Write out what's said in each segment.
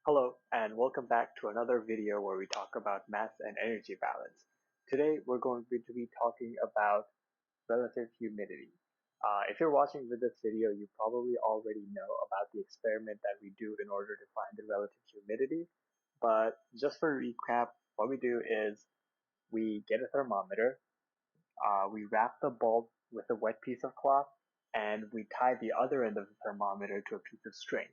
Hello, and welcome back to another video where we talk about mass and energy balance. Today, we're going to be talking about relative humidity. If you're watching with this video, you probably already know about the experiment that we do in order to find the relative humidity. But just for recap, what we do is we get a thermometer, we wrap the bulb with a wet piece of cloth, and we tie the other end of the thermometer to a piece of string,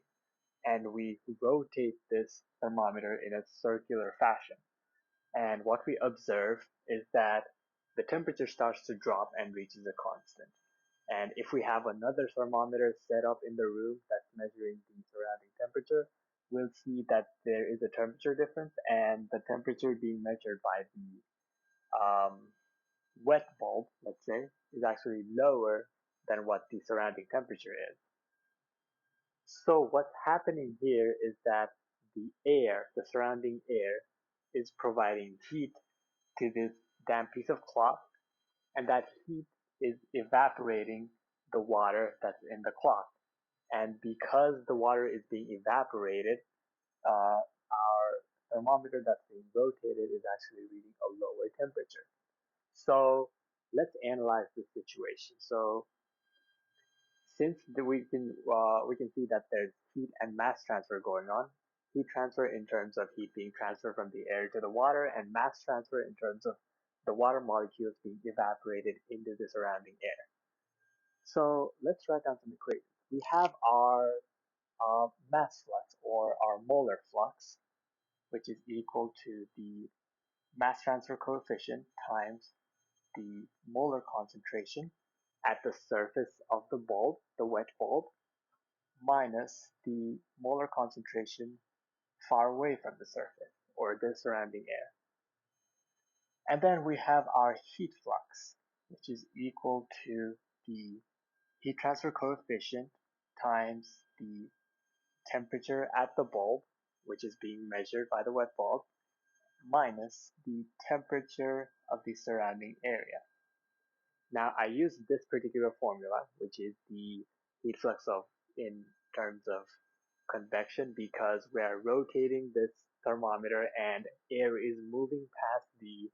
and we rotate this thermometer in a circular fashion. And what we observe is that the temperature starts to drop and reaches a constant. And if we have another thermometer set up in the room that's measuring the surrounding temperature, we'll see that there is a temperature difference, and the temperature being measured by the wet bulb, let's say, is actually lower than what the surrounding temperature is. So what's happening here is that the surrounding air, is providing heat to this damp piece of cloth, and that heat is evaporating the water that's in the cloth. And because the water is being evaporated, our thermometer that's being rotated is actually reading a lower temperature. So let's analyze this situation. So since we can see that there's heat and mass transfer going on, heat transfer in terms of heat being transferred from the air to the water, and mass transfer in terms of the water molecules being evaporated into the surrounding air. So let's write down some equations. We have our mass flux, or our molar flux, which is equal to the mass transfer coefficient times the molar concentration at the surface of the bulb, the wet bulb, minus the molar concentration far away from the surface, or the surrounding air. And then we have our heat flux, which is equal to the heat transfer coefficient times the temperature at the bulb, which is being measured by the wet bulb, minus the temperature of the surrounding area. Now I use this particular formula, which is the heat flux of in terms of convection, because we are rotating this thermometer and air is moving past the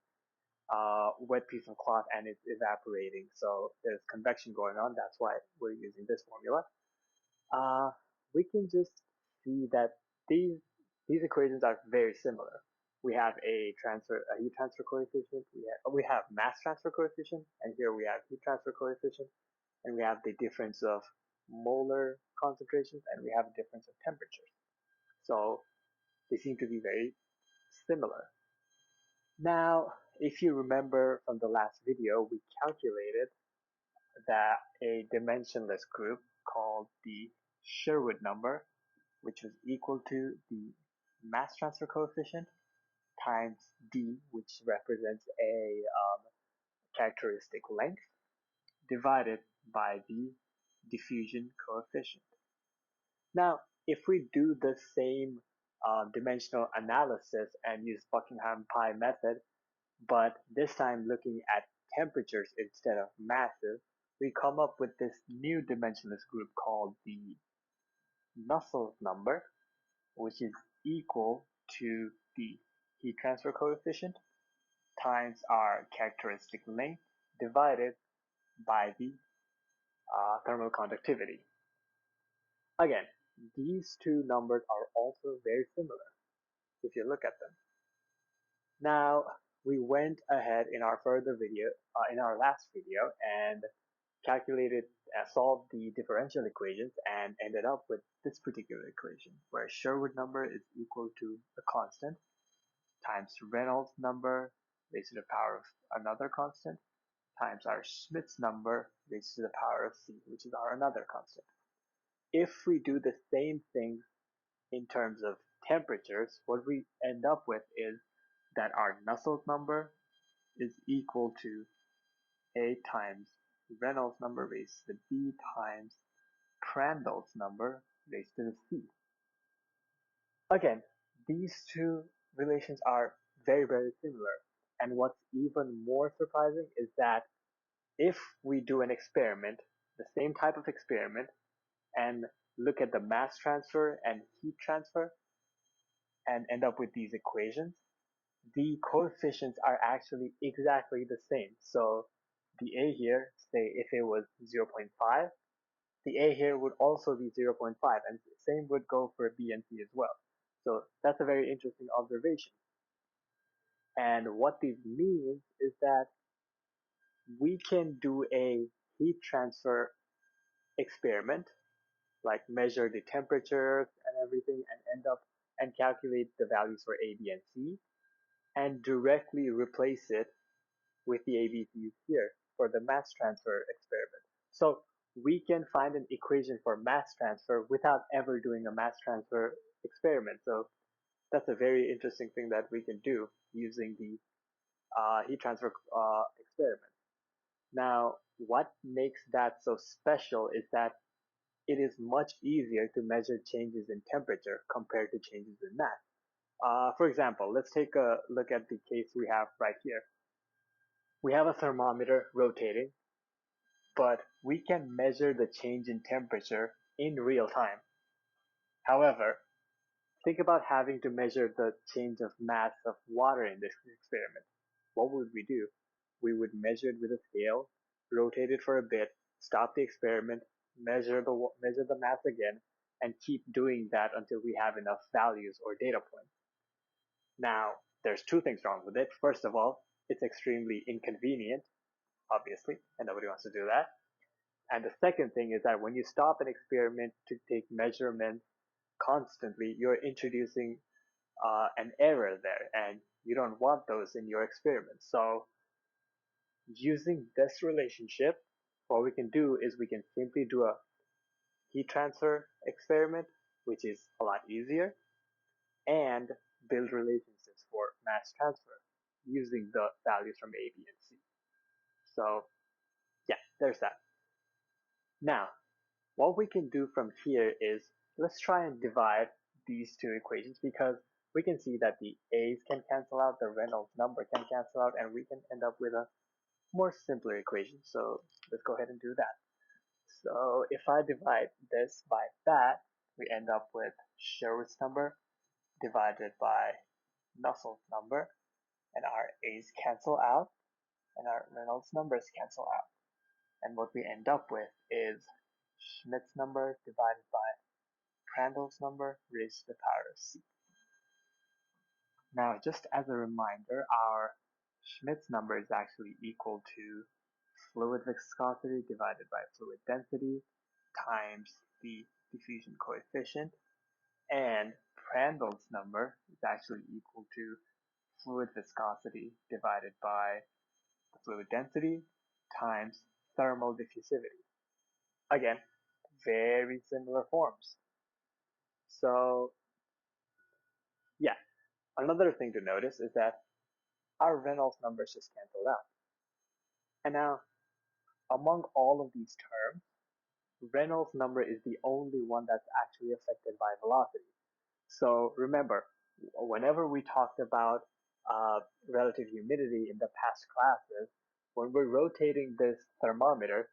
wet piece of cloth and it's evaporating. So there's convection going on. That's why we're using this formula. Uh, we can just see that these equations are very similar. We have a heat transfer coefficient. We have mass transfer coefficient, and here we have heat transfer coefficient, and we have the difference of molar concentrations, and we have a difference of temperatures. So they seem to be very similar. Now, if you remember from the last video, we calculated that a dimensionless group called the Sherwood number, which was equal to the mass transfer coefficient times d, which represents a characteristic length, divided by the diffusion coefficient. Now, if we do the same dimensional analysis and use Buckingham pi method, but this time looking at temperatures instead of masses, we come up with this new dimensionless group called the Nusselt number, which is equal to the heat transfer coefficient times our characteristic length divided by the thermal conductivity. Again, these two numbers are also very similar if you look at them. Now, we went ahead in our in our last video, and solved the differential equations and ended up with this particular equation, where Sherwood number is equal to the constant times Reynolds number raised to the power of another constant times our Schmidt's number raised to the power of c, which is our another constant. If we do the same thing in terms of temperatures, what we end up with is that our Nusselt number is equal to A times Reynolds number raised to the B times Prandtl's number raised to the C. Again, these two relations are very, very similar. And what's even more surprising is that if we do an experiment, the same type of experiment, and look at the mass transfer and heat transfer, and end up with these equations, the coefficients are actually exactly the same. So the A here, say if it was 0.5, the A here would also be 0.5, and same would go for B and C as well. So that's a very interesting observation. And what this means is that we can do a heat transfer experiment, like measure the temperatures and everything and end up and calculate the values for A, B, and C, and directly replace it with the ABCs here for the mass transfer experiment. So we can find an equation for mass transfer without ever doing a mass transfer experiment. So that's a very interesting thing that we can do using the heat transfer experiment. Now, what makes that so special is that it is much easier to measure changes in temperature compared to changes in mass. For example, let's take a look at the case we have right here. We have a thermometer rotating, but we can measure the change in temperature in real time. However, think about having to measure the change of mass of water in this experiment. What would we do? We would measure it with a scale, rotate it for a bit, stop the experiment, measure the mass again, and keep doing that until we have enough values or data points. Now, there's two things wrong with it. First of all, it's extremely inconvenient, obviously, and nobody wants to do that. And the second thing is that when you stop an experiment to take measurements constantly, you're introducing an error there, and you don't want those in your experiment. So using this relationship, what we can do is we can simply do a heat transfer experiment, which is a lot easier, and build relationships for mass transfer using the values from A, B, and C. So yeah, there's that. Now, what we can do from here is let's try and divide these two equations because we can see that the A's can cancel out, the Reynolds number can cancel out, and we can end up with a more simpler equation. So let's go ahead and do that. So if I divide this by that, we end up with Sherwood's number divided by Nusselt's number, and our A's cancel out, and our Reynolds numbers cancel out. And what we end up with is Schmidt's number divided by Prandtl's number raised to the power of c. Now, just as a reminder, our Schmidt's number is actually equal to fluid viscosity divided by fluid density times the diffusion coefficient, and Prandtl's number is actually equal to fluid viscosity divided by the fluid density times thermal diffusivity. Again, very similar forms. So yeah, another thing to notice is that our Reynolds numbers just canceled out. And now, among all of these terms, Reynolds number is the only one that's actually affected by velocity. So remember, whenever we talked about relative humidity in the past classes, when we're rotating this thermometer,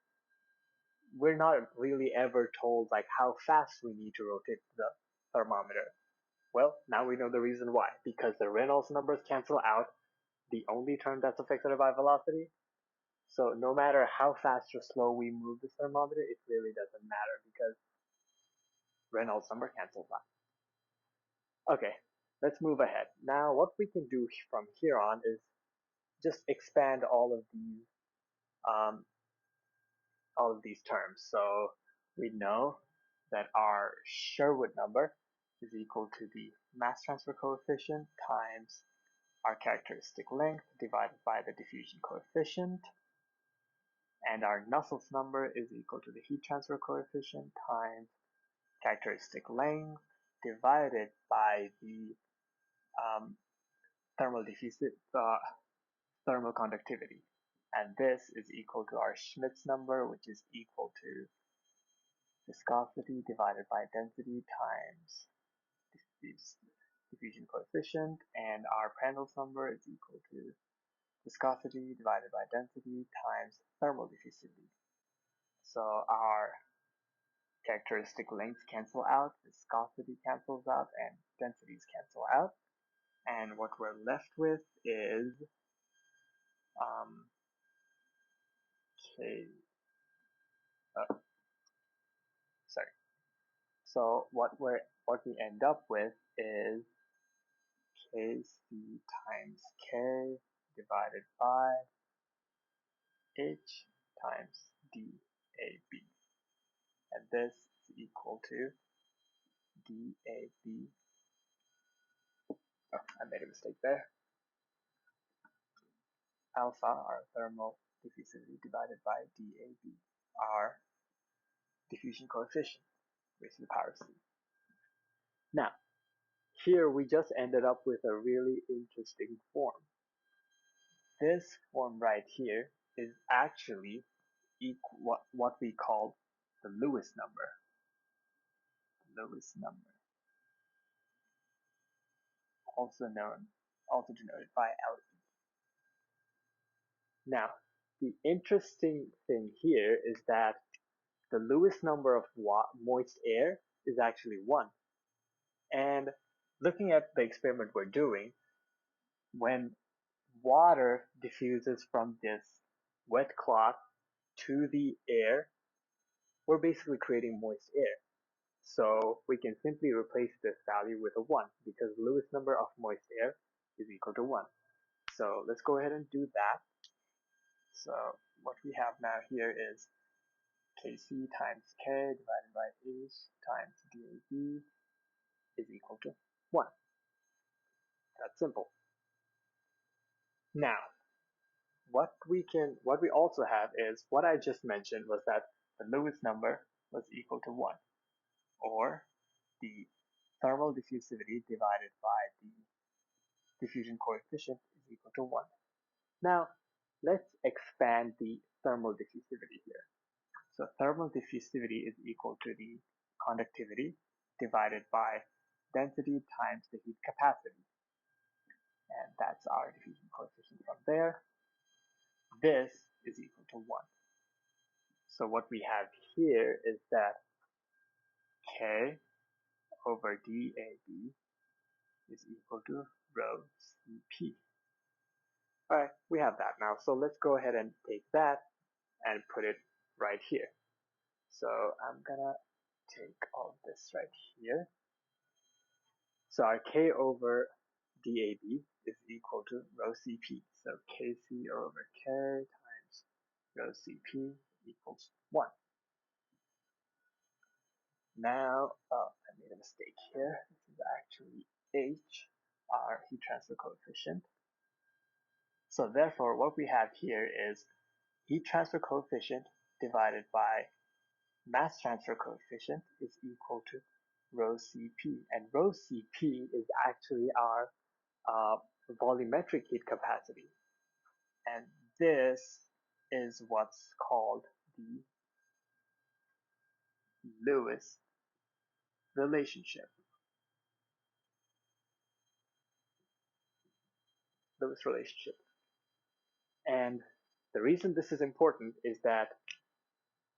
we're not really ever told like how fast we need to rotate the thermometer. Well, now we know the reason why. Because the Reynolds numbers cancel out the only term that's affected by velocity. So no matter how fast or slow we move the thermometer, it really doesn't matter because Reynolds number cancels out. Okay, let's move ahead. Now what we can do from here on is just expand um, all of these terms. So we know that our Sherwood number is equal to the mass transfer coefficient times our characteristic length divided by the diffusion coefficient, and our Nusselt's number is equal to the heat transfer coefficient times characteristic length divided by the um, thermal diffusive thermal conductivity, and this is equal to our Schmidt's number, which is equal to viscosity divided by density times diffusion coefficient, and our Prandtl's number is equal to viscosity divided by density times thermal diffusivity. So our characteristic lengths cancel out, viscosity cancels out, and densities cancel out. And what we're left with is um, K, sorry. So what we end up with is Kc times K divided by H times dAB. And this is equal to dAB. Oh, I made a mistake there. Alpha, our thermal diffusivity, divided by dAB, our diffusion coefficient, raised to the power C. Now, here we just ended up with a really interesting form. This form right here is actually what we call the Lewis number. Lewis number, also denoted by Le. Now, the interesting thing here is that the Lewis number of moist air is actually 1. And looking at the experiment we're doing, when water diffuses from this wet cloth to the air, we're basically creating moist air. So we can simply replace this value with a 1 because the Lewis number of moist air is equal to 1. So let's go ahead and do that. So what we have now here is Kc times K divided by H times dAB is equal to 1. That's simple. Now, what we also have is what I just mentioned was that the Lewis number was equal to 1, or the thermal diffusivity divided by the diffusion coefficient is equal to 1. Now, let's expand the thermal diffusivity here. So thermal diffusivity is equal to the conductivity divided by density times the heat capacity. And that's our diffusion coefficient from there. This is equal to 1. So what we have here is that K over dAB is equal to rho Cp. Alright, we have that now. So let's go ahead and take that and put it right here. So I'm gonna take all this right here. So our K over dAB is equal to rho Cp. So Kc over K times rho Cp equals 1. Now, I made a mistake here. This is actually H, our heat transfer coefficient. So therefore, what we have here is heat transfer coefficient divided by mass transfer coefficient is equal to rho Cp. And rho Cp is actually our volumetric heat capacity. And this is what's called the Lewis relationship. Lewis relationship. And the reason this is important is that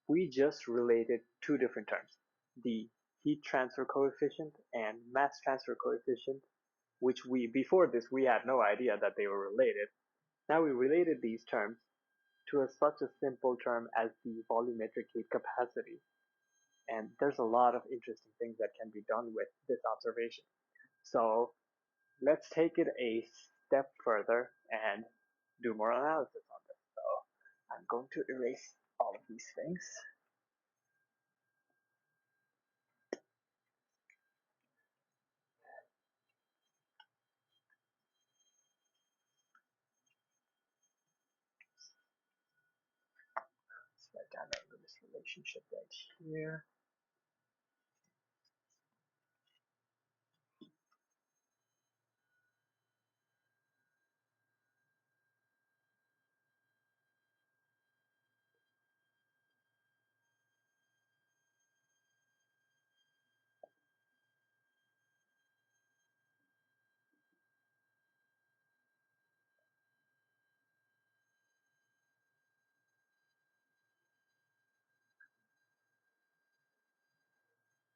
we just related two different terms, the heat transfer coefficient and mass transfer coefficient, which before this, we had no idea that they were related. Now we related these terms to such a simple term as the volumetric heat capacity. And there's a lot of interesting things that can be done with this observation. So let's take it a step further and do more analysis on this. So I'm going to erase all of these things. Let's write down our Lewis relationship right here.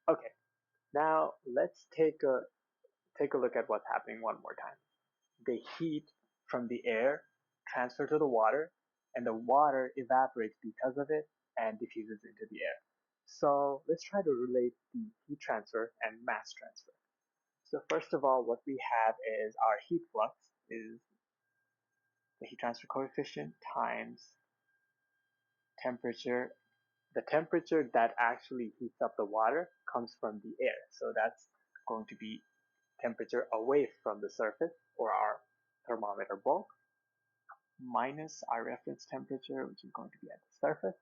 Okay, now let's take a look at what's happening one more time. The heat from the air transfers to the water, and the water evaporates because of it and diffuses into the air. So let's try to relate the heat transfer and mass transfer. So first of all, what we have is our heat flux is the heat transfer coefficient times temperature. The temperature that actually heats up the water comes from the air. So that's going to be temperature away from the surface, or our thermometer bulk, minus our reference temperature, which is going to be at the surface.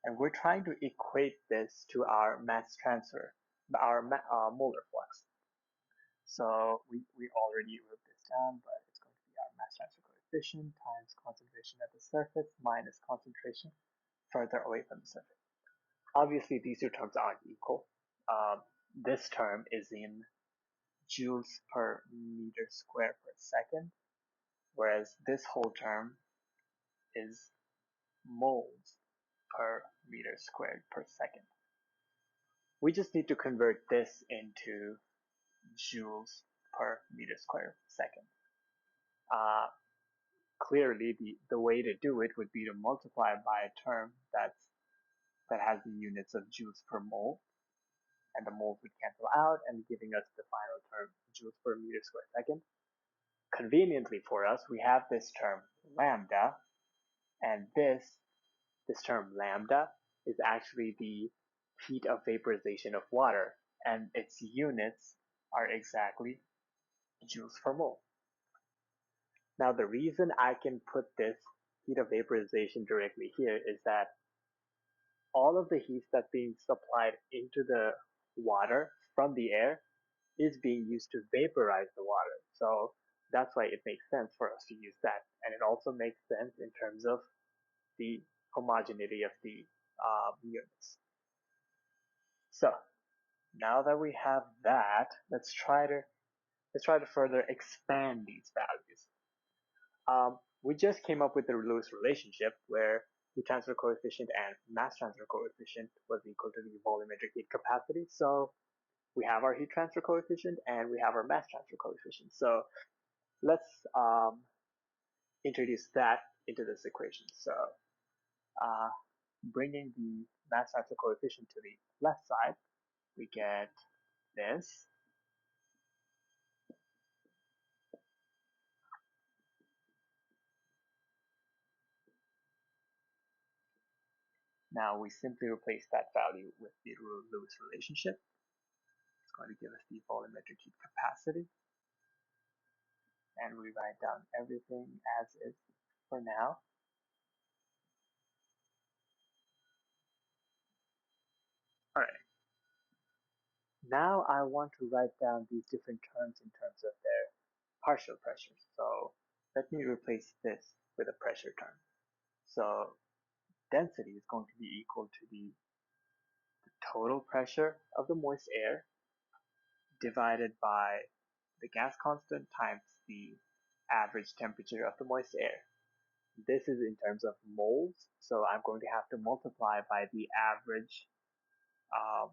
And we're trying to equate this to our mass transfer, our molar flux. So we already wrote this down, but it's going to be our mass transfer coefficient times concentration at the surface minus concentration further away from the surface. Obviously, these two terms aren't equal. This term is in joules per meter square per second, whereas this whole term is moles per meter squared per second. We just need to convert this into joules per meter squared per second. Uh, Clearly, the way to do it would be to multiply by a term that has the units of joules per mole, and the moles would cancel out, and giving us the final term, joules per meter squared second. Conveniently for us, we have this term lambda, and this term lambda is actually the heat of vaporization of water, and its units are exactly joules per mole. Now, the reason I can put this heat of vaporization directly here is that all of the heat that's being supplied into the water from the air is being used to vaporize the water. So that's why it makes sense for us to use that. And it also makes sense in terms of the homogeneity of the units. So now that we have that, let's try to further expand these values. We just came up with the Lewis relationship where heat transfer coefficient and mass transfer coefficient was equal to the volumetric heat capacity. So we have our heat transfer coefficient and we have our mass transfer coefficient. So let's introduce that into this equation. So uh, bringing the mass transfer coefficient to the left side, we get this. Now we simply replace that value with the Lewis relationship. It's going to give us the volumetric heat capacity. And we write down everything as is for now. All right. Now I want to write down these different terms in terms of their partial pressures. So let me replace this with a pressure term. So density is going to be equal to the total pressure of the moist air divided by the gas constant times the average temperature of the moist air. This is in terms of moles, so I'm going to have to multiply by the um,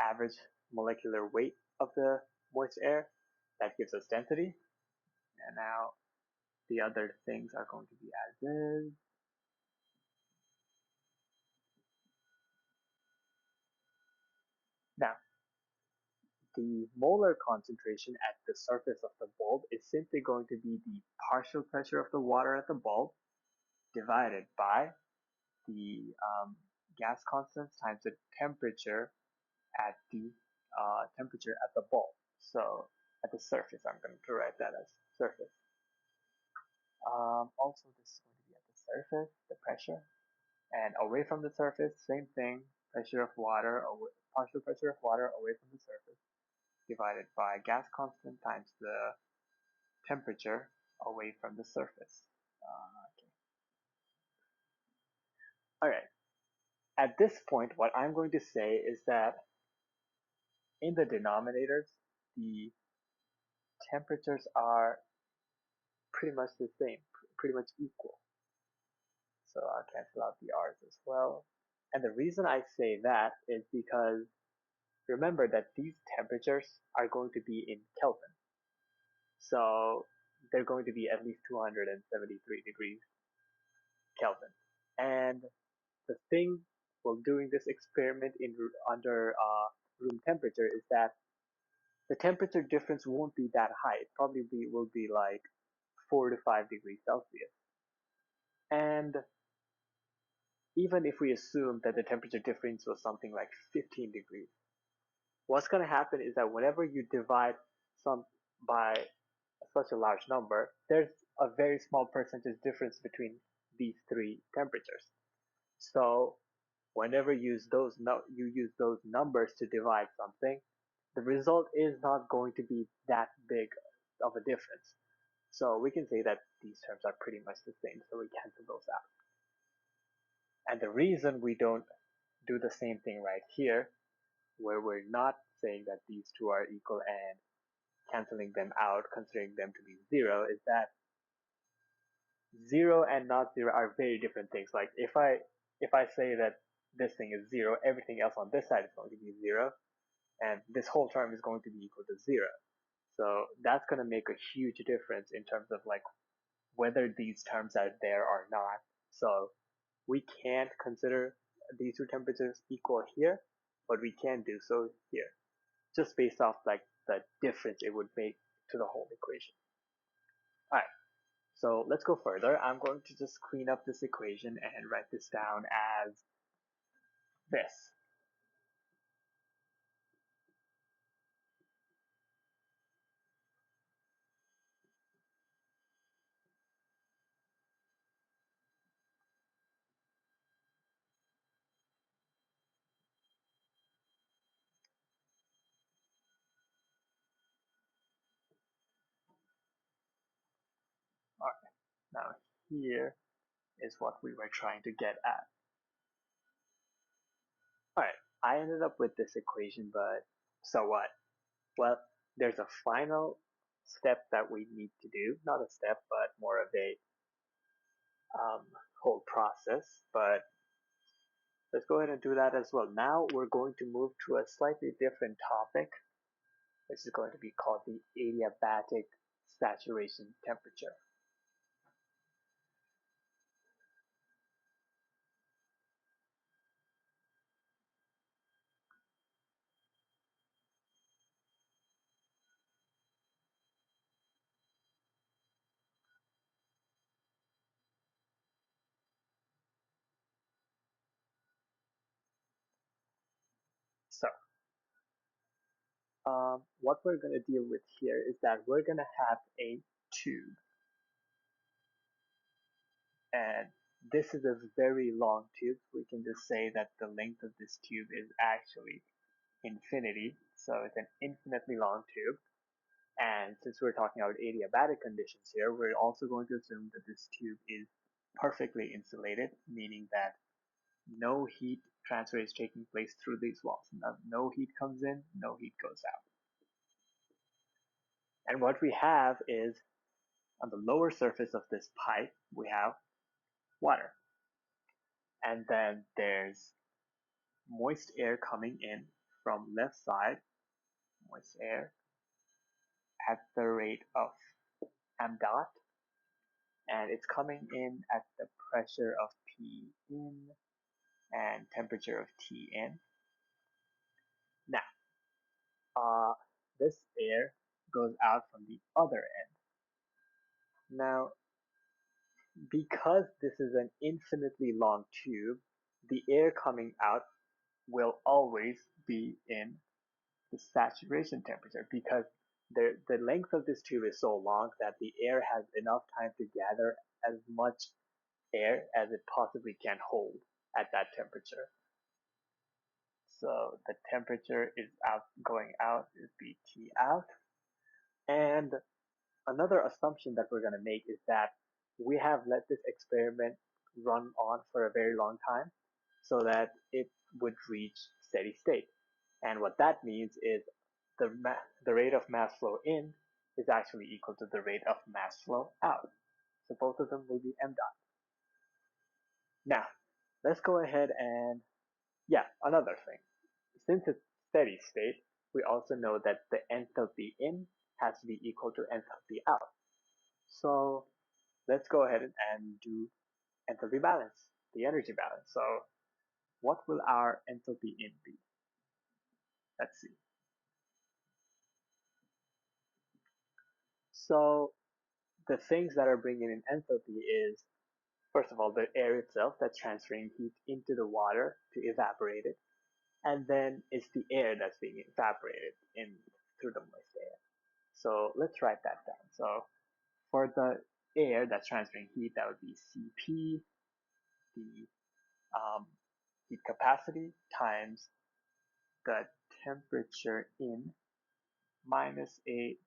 average molecular weight of the moist air. That gives us density. And now the other things are going to be as is. Now, the molar concentration at the surface of the bulb is simply going to be the partial pressure of the water at the bulb divided by the gas constants times the temperature at the bulb. So at the surface, I'm going to write that as surface. Also, this is going to be at the surface, the pressure, and away from the surface, same thing, pressure of water, partial pressure of water away from the surface, divided by gas constant times the temperature away from the surface. Okay. All right. At this point, what I'm going to say is that in the denominators, the temperatures are pretty much the same, pretty much equal. So I'll cancel out the r's as well. And the reason I say that is because remember that these temperatures are going to be in Kelvin. So they're going to be at least 273 degrees Kelvin. And the thing while doing this experiment under room temperature is that the temperature difference won't be that high. It probably will be like 4 to 5 degrees Celsius. And even if we assume that the temperature difference was something like 15 degrees, what's going to happen is that whenever you divide some by such a large number, there's a very small percentage difference between these three temperatures. So whenever you use those numbers to divide something, the result is not going to be that big of a difference. So we can say that these terms are pretty much the same, so we cancel those out. And the reason we don't do the same thing right here, where we're not saying that these two are equal and canceling them out, considering them to be zero, is that zero and not zero are very different things. Like if I say that this thing is zero, everything else on this side is going to be zero, and this whole term is going to be equal to zero. So that's going to make a huge difference in terms of like whether these terms are there or not. So we can't consider these two temperatures equal here, but we can do so here, just based off like the difference it would make to the whole equation. Alright, so let's go further. I'm going to just clean up this equation and write this down as this. Alright, now here is what we were trying to get at. Alright, I ended up with this equation, but so what? Well, there's a final step that we need to do. Not a step, but more of a whole process. But let's go ahead and do that as well. Now we're going to move to a slightly different topic, which is going to be called the adiabatic saturation temperature. So, what we're going to deal with here is that we're going to have a tube, and this is a very long tube. We can just say that the length of this tube is actually infinity, so it's an infinitely long tube. And since we're talking about adiabatic conditions here, we're also going to assume that this tube is perfectly insulated, meaning that no heat transfer is taking place through these walls. No heat comes in, no heat goes out. And what we have is on the lower surface of this pipe, we have water. And then there's moist air coming in from left side, moist air at the rate of m dot, and it's coming in at the pressure of P in and temperature of T in. Now, uh, this air goes out from the other end. Now, because this is an infinitely long tube, the air coming out will always be in the saturation temperature because the length of this tube is so long that the air has enough time to gather as much air as it possibly can hold at that temperature. So the temperature is out going out is BT out. And another assumption that we're going to make is that we have let this experiment run on for a very long time so that it would reach steady state. And what that means is the rate of mass flow in is actually equal to the rate of mass flow out. So both of them will be m dot. Now, let's go ahead and Yeah, another thing. Since it's steady state, we also know that the enthalpy in has to be equal to enthalpy out. So let's go ahead and do enthalpy balance, the energy balance. So what will our enthalpy in be? Let's see. So the things that are bringing in enthalpy is, first of all, the air itself that's transferring heat into the water to evaporate it. And then it's the air that's being evaporated in through the moist air. So let's write that down. So for the air that's transferring heat, that would be Cp, the heat capacity, times the temperature in minus a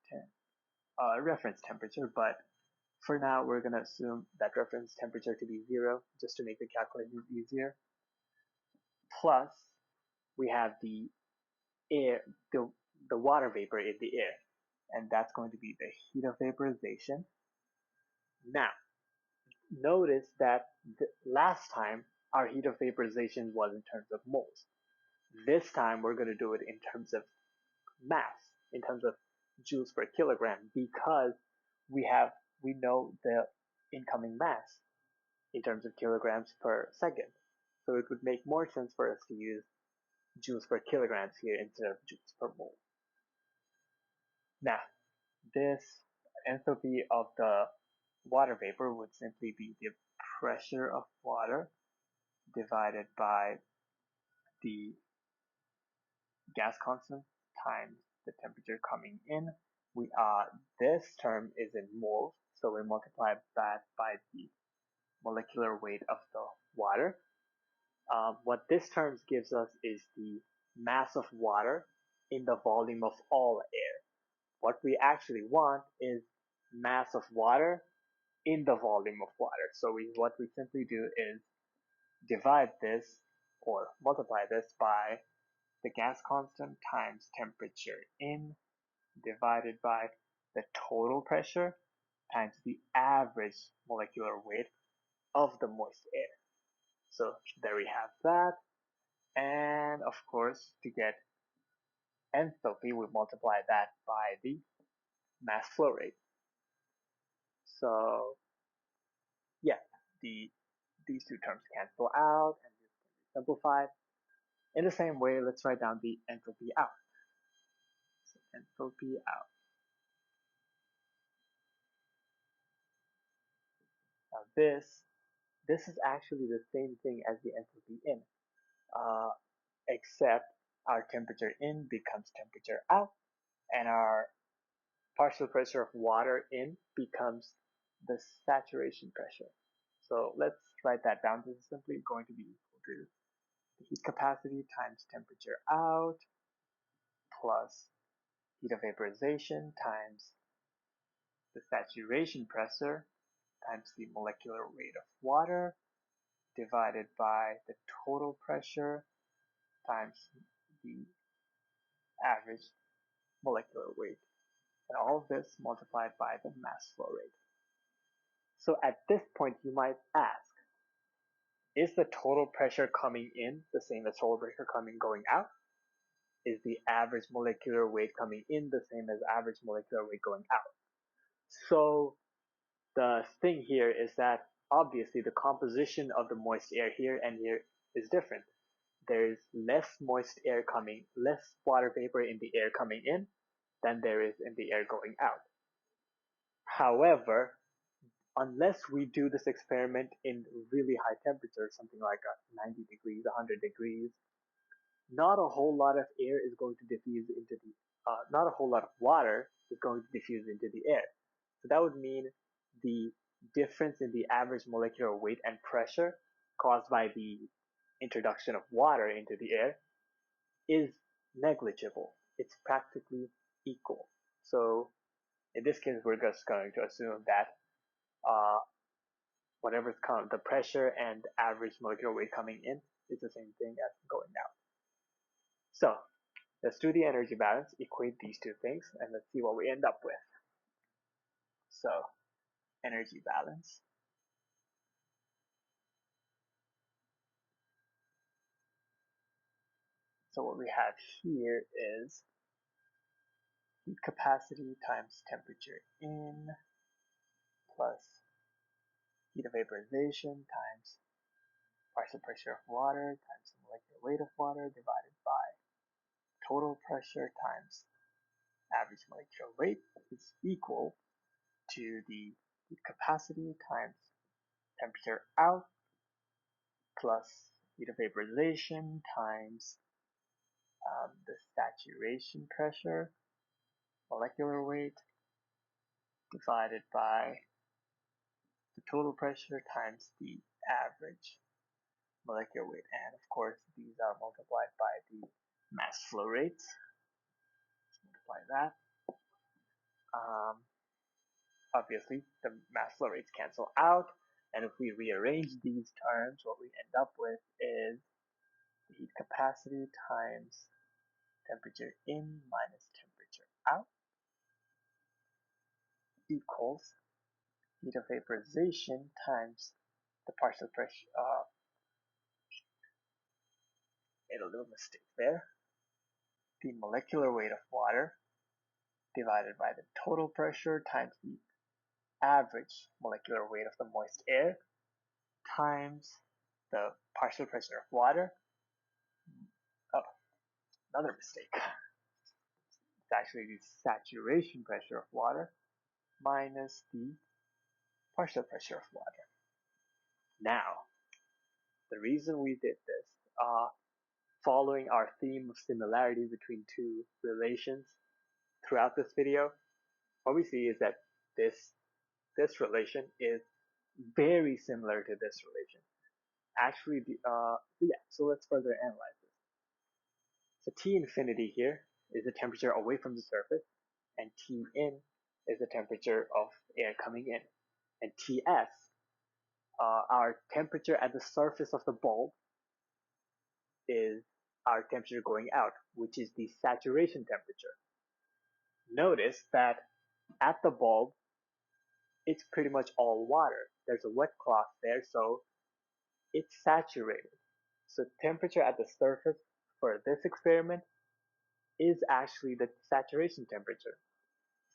reference temperature. But for now, we're going to assume that reference temperature to be 0, just to make the calculation easier. Plus, we have the air, the water vapor in the air, and that's going to be the heat of vaporization. Now, notice that last time our heat of vaporization was in terms of moles. This time we're going to do it in terms of mass, in terms of joules per kilogram, because we know the incoming mass in terms of kilograms per second. So it would make more sense for us to use joules per kilograms here instead of joules per mole. Now, this enthalpy of the water vapor would simply be the pressure of water divided by the gas constant times the temperature coming in. This term is in moles, so we multiply that by the molecular weight of the water. What this term gives us is the mass of water in the volume of all air. What we actually want is mass of water in the volume of water. So what we simply do is divide this or multiply this by the gas constant times temperature in divided by the total pressure times the average molecular weight of the moist air. So there we have that. And of course, to get enthalpy, we multiply that by the mass flow rate. So yeah, these two terms cancel out and this can be simplified. In the same way, let's write down the enthalpy out. So enthalpy out. Now this is actually the same thing as the enthalpy in, uh, except our temperature in becomes temperature out, and our partial pressure of water in becomes the saturation pressure. So let's write that down. This is simply going to be equal to the heat capacity times temperature out plus heat of vaporization times the saturation pressure times the molecular weight of water divided by the total pressure times the average molecular weight. And all of this multiplied by the mass flow rate. So at this point, you might ask, is the total pressure coming in the same as total pressure going out? Is the average molecular weight coming in the same as average molecular weight going out? So the thing here is that obviously the composition of the moist air here and here is different. There is less moist air less water vapor in the air coming in than there is in the air going out. However, unless we do this experiment in really high temperatures, something like 90 degrees, 100 degrees, not a whole lot of air is going to diffuse into not a whole lot of water is going to diffuse into the air. So that would mean the difference in the average molecular weight and pressure caused by the introduction of water into the air is negligible. It's practically equal. So in this case, we're just going to assume that uh, whatever's the pressure and average molecular weight coming in is the same thing as going out. So let's do the energy balance, equate these two things, and let's see what we end up with. So energy balance. So what we have here is heat capacity times temperature in plus heat of vaporization times partial pressure of water times the molecular weight of water divided by total pressure times average molecular weight is equal to the heat capacity times temperature out plus heat of vaporization times the saturation pressure molecular weight divided by the total pressure times the average molecular weight. And of course, these are multiplied by the mass flow rates. Let's multiply that. Um, Obviously, the mass flow rates cancel out. And if we rearrange these terms, what we end up with is the heat capacity times temperature in minus temperature out equals heat of vaporization times the partial pressure, made a little mistake there, the molecular weight of water divided by the total pressure times the average molecular weight of the moist air times the partial pressure of water. Oh, another mistake. It's actually the saturation pressure of water minus the partial pressure of water. Now, the reason we did this, following our theme of similarity between two relations throughout this video, what we see is that this relation is very similar to this relation. Actually, so let's further analyze this. So T infinity here is the temperature away from the surface, and T in is the temperature of air coming in. And Ts, our temperature at the surface of the bulb, is our temperature going out, which is the saturation temperature. Notice that at the bulb, it's pretty much all water. There's a wet cloth there, so it's saturated. So temperature at the surface for this experiment is actually the saturation temperature.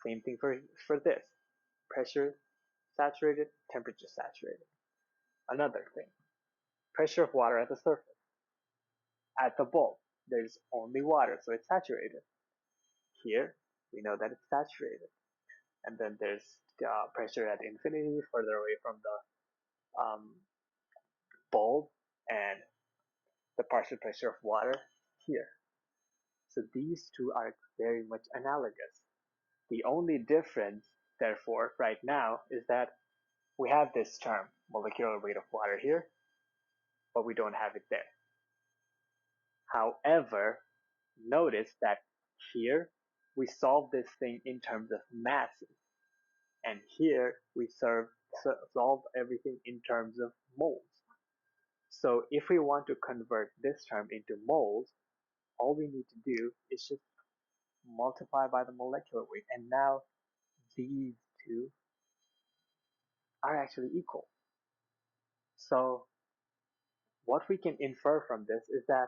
Same thing for this. Pressure saturated, temperature saturated. Another thing, pressure of water at the surface. At the bulb, there's only water, so it's saturated. Here, we know that it's saturated. And then there's pressure at infinity, further away from the bulb, and the partial pressure of water here. So these two are very much analogous. The only difference, therefore, right now is that we have this term, molecular weight of water here, but we don't have it there. However, notice that here we solve this thing in terms of masses, and here we solve everything in terms of moles. So if we want to convert this term into moles, all we need to do is just multiply by the molecular weight, and now these two are actually equal. So what we can infer from this is that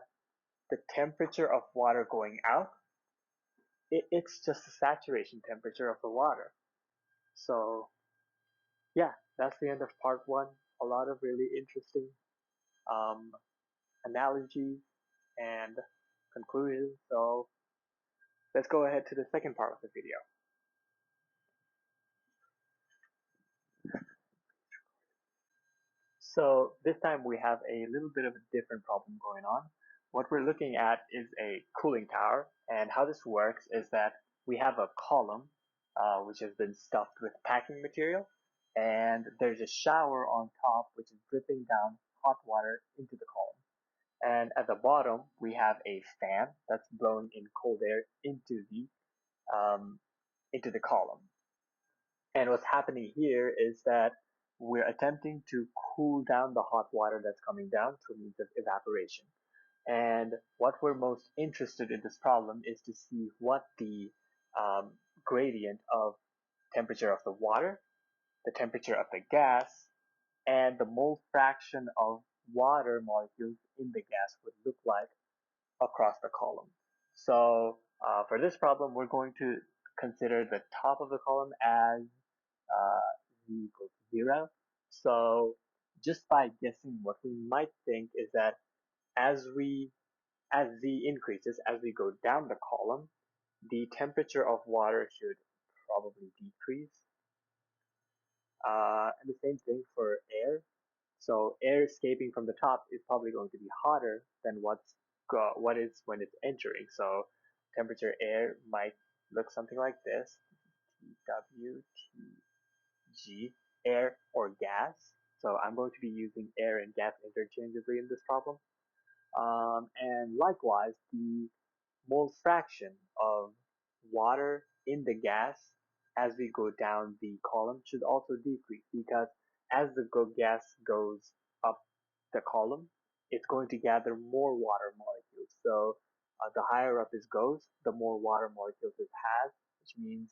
the temperature of water going out, it's just the saturation temperature of the water. So yeah, that's the end of part one. A lot of really interesting um, analogies and conclusions. So let's go ahead to the second part of the video. So this time we have a little bit of a different problem going on. What we're looking at is a cooling tower, and how this works is that we have a column which has been stuffed with packing material, and there's a shower on top which is dripping down hot water into the column. And at the bottom we have a fan that's blowing in cold air um, into the column. And what's happening here is that we're attempting to cool down the hot water that's coming down through means of evaporation. And what we're most interested in this problem is to see what the gradient of temperature of the water, the temperature of the gas, and the mole fraction of water molecules in the gas would look like across the column. So for this problem, we're going to consider the top of the column as z equals 0. So just by guessing, what we might think is that as we as z increases, as we go down the column, the temperature of water should probably decrease. And the same thing for air. So air escaping from the top is probably going to be hotter than what is when it's entering. So temperature air might look something like this: TW, TG, air or gas. So I'm going to be using air and gas interchangeably in this problem. And likewise, the mole fraction of water in the gas as we go down the column should also decrease, because as the gas goes up the column, it's going to gather more water molecules. So the higher up it goes, the more water molecules it has, which means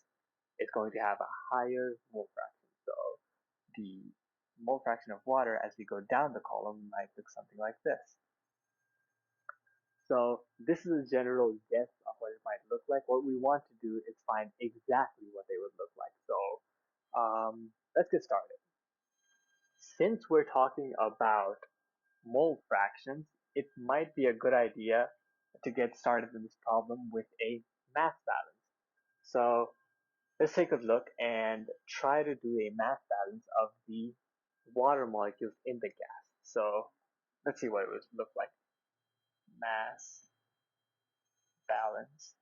it's going to have a higher mole fraction. So the mole fraction of water as we go down the column might look something like this. So this is a general guess of what it might look like. What we want to do is find exactly what they would look like. So let's get started. Since we're talking about mole fractions, it might be a good idea to get started in this problem with a mass balance. So let's take a look and try to do a mass balance of the water molecules in the gas. So let's see what it would look like. Mass balance.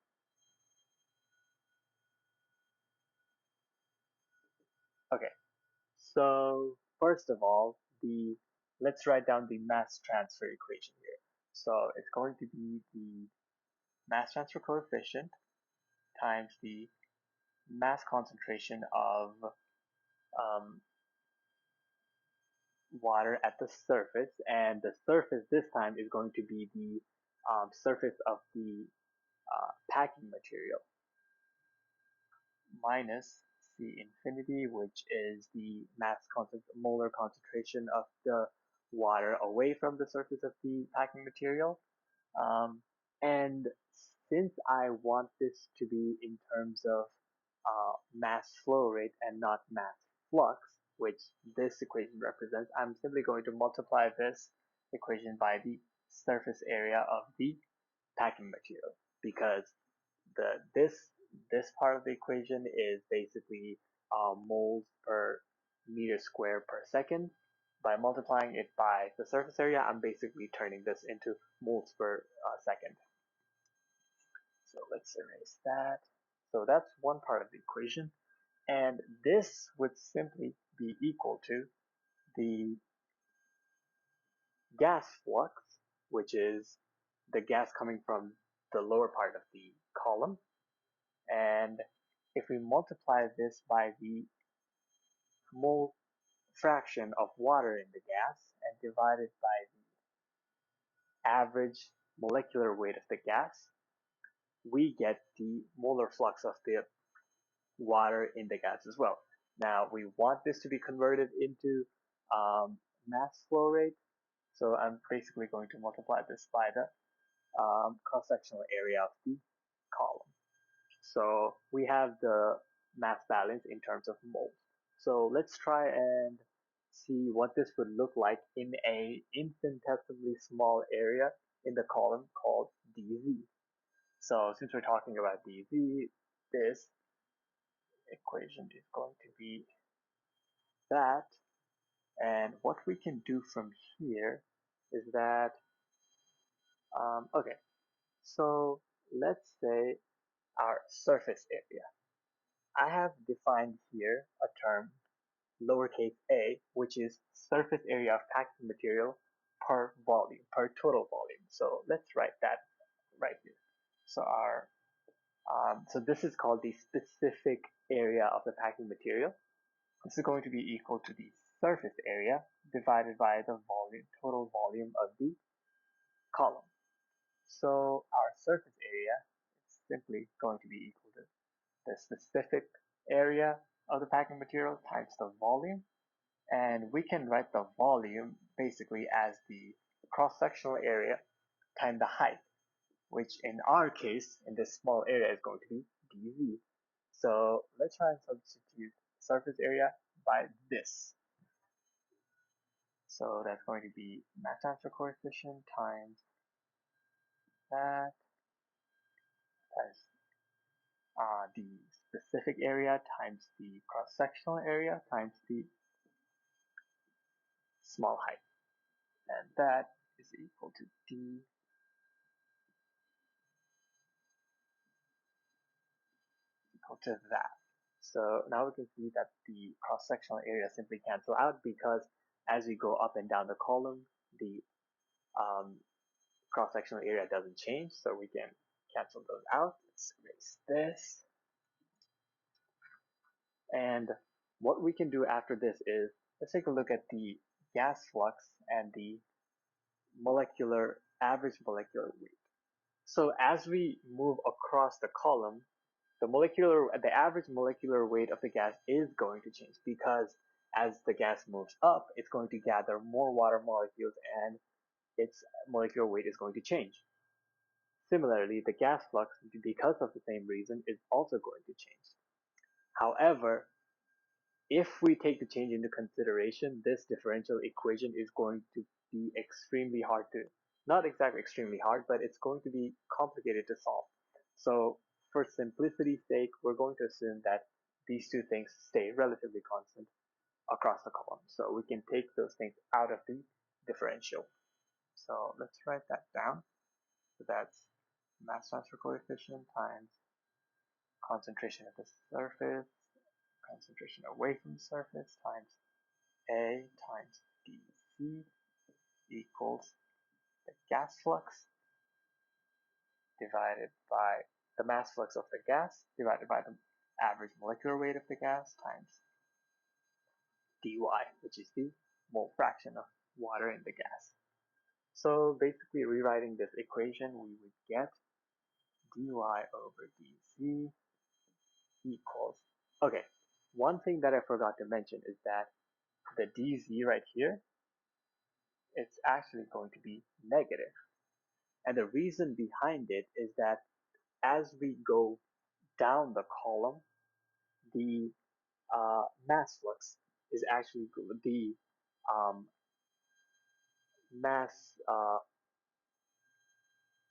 Okay, so first of all, let's write down the mass transfer equation here. So it's going to be the mass transfer coefficient times the mass concentration of water at the surface, and the surface this time is going to be the surface of the packing material, minus C infinity, which is the molar concentration of the water away from the surface of the packing material. And since I want this to be in terms of mass flow rate and not mass flux, which this equation represents, I'm simply going to multiply this equation by the surface area of the packing material, because this part of the equation is basically moles per meter square per second. By multiplying it by the surface area, I'm basically turning this into moles per second. So let's erase that. So that's one part of the equation. And this would simply be equal to the gas flux, which is the gas coming from the lower part of the column. And if we multiply this by the mole fraction of water in the gas and divide it by the average molecular weight of the gas, we get the molar flux of the water in the gas as well. Now we want this to be converted into mass flow rate, so I'm basically going to multiply this by the cross-sectional area of the column. So we have the mass balance in terms of moles. So let's try and see what this would look like in a infinitesimally small area in the column called dz. So since we're talking about dz, this equation is going to be that. And what we can do from here is that, okay, so let's say our surface area. I have defined here a term lowercase a, which is surface area of packing material per volume, per total volume. So let's write that right here. So so this is called the specific area of the packing material. This is going to be equal to the surface area divided by the total volume of the column. So our surface area is simply going to be equal to the specific area of the packing material times the volume. And we can write the volume basically as the cross-sectional area times the height. which in our case, in this small area, is going to be dz. So let's try and substitute surface area by this. So that's going to be mass transfer coefficient times that as the specific area times the cross-sectional area times the small height. And that is equal to d equal to that. So now we can see that the cross-sectional area simply cancel out because as we go up and down the column, the cross-sectional area doesn't change, so we can cancel those out. Let's erase this. And what we can do after this is, let's take a look at the gas flux and the average molecular weight. So as we move across the column, the average molecular weight of the gas is going to change because as the gas moves up, it's going to gather more water molecules and its molecular weight is going to change. Similarly, the gas flux, because of the same reason, is also going to change. However, if we take the change into consideration, this differential equation is going to be extremely hard to, not exactly extremely hard, but it's going to be complicated to solve. So for simplicity's sake, we're going to assume that these two things stay relatively constant across the column. So we can take those things out of the differential. So let's write that down. So that's mass transfer coefficient times concentration at the surface, concentration away from the surface times A times dc equals the gas flux divided by the mass flux of the gas divided by the average molecular weight of the gas times dy, which is the mole fraction of water in the gas. So basically rewriting this equation, we would get dy over dc equals, okay, one thing that I forgot to mention is that the dz right here, it's actually going to be negative. And the reason behind it is that as we go down the column, the mass flux is actually the mass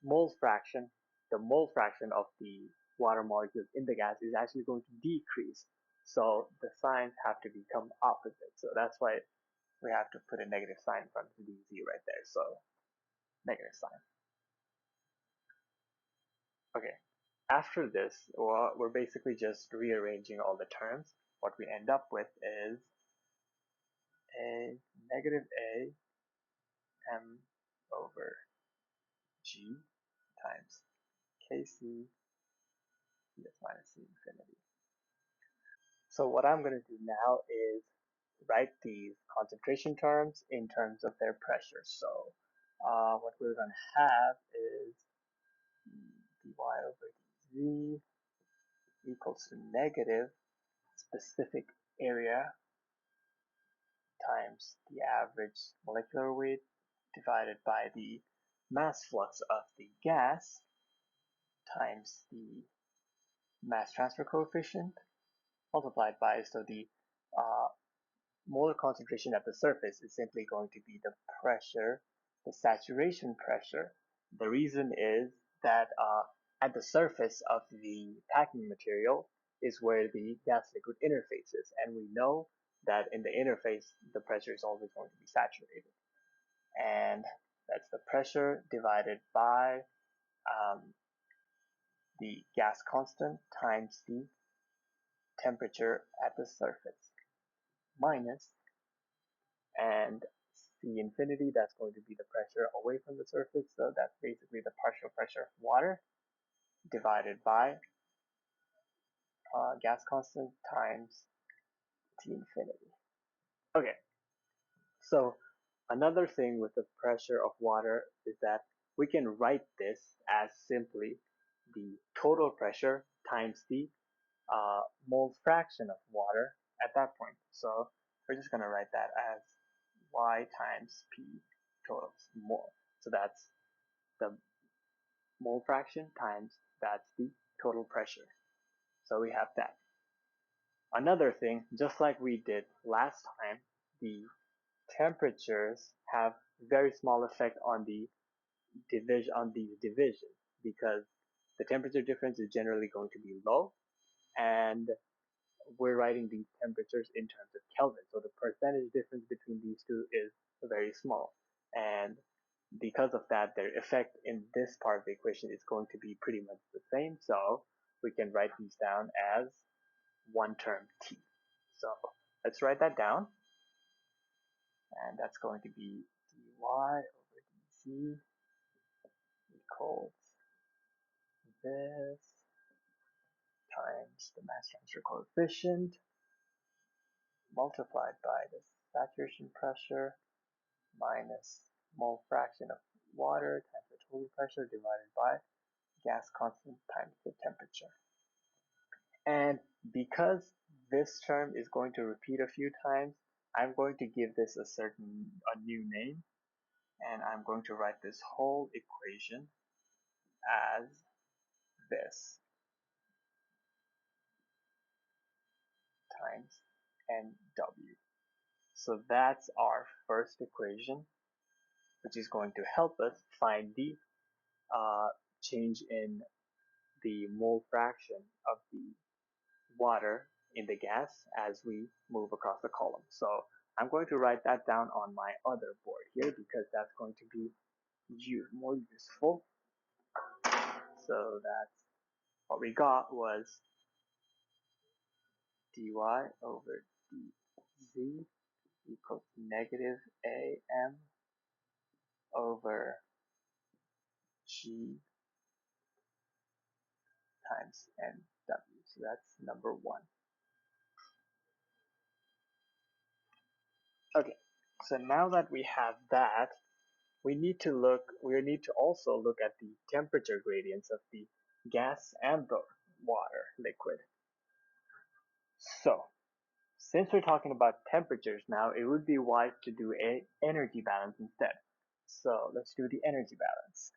mole fraction, the mole fraction of the water molecules in the gas is actually going to decrease. So the signs have to become opposite. So that's why we have to put a negative sign in front of dz right there. So negative sign. Okay. After this, well, we're basically just rearranging all the terms. What we end up with is a negative a m over g times kc ds minus c infinity. So what I'm going to do now is write these concentration terms in terms of their pressure. So what we're going to have is dy over dz equals to negative specific area times the average molecular weight divided by the mass flux of the gas times the mass transfer coefficient multiplied by, so the uh, molar concentration at the surface is simply going to be the pressure, the saturation pressure. The reason is that at the surface of the packing material is where the gas liquid interface is, and we know that in the interface the pressure is always going to be saturated. And that's the pressure divided by the gas constant times the temperature at the surface minus, and C infinity, that's going to be the pressure away from the surface, so that's basically the partial pressure of water divided by gas constant times T infinity. Okay, so another thing with the pressure of water is that we can write this as simply the total pressure times the mole fraction of water at that point. So we're just going to write that as y times p total more. So that's the mole fraction times that's the total pressure. So we have that. Another thing, just like we did last time, the temperatures have very small effect on the these divisions because the temperature difference is generally going to be low, and we're writing these temperatures in terms of Kelvin. So the percentage difference between these two is very small. And because of that, their effect in this part of the equation is going to be pretty much the same. So we can write these down as one term T. So let's write that down. And that's going to be dy over dz equals this times the mass transfer coefficient multiplied by the saturation pressure minus mole fraction of water times the total pressure divided by gas constant times the temperature. And because this term is going to repeat a few times, I'm going to give this a new name, and I'm going to write this whole equation as this times NW. So that's our first equation, which is going to help us find the uh, change in the mole fraction of the water in the gas as we move across the column. So I'm going to write that down on my other board here because that's going to be more useful. So that's what we got was dy over dz equals negative am over g times nw. So that's number one. Okay, so now that we have that, we need to also look at the temperature gradients of the gas and the water liquid. So, since we're talking about temperatures now, it would be wise to do a energy balance instead. So let's do the energy balance.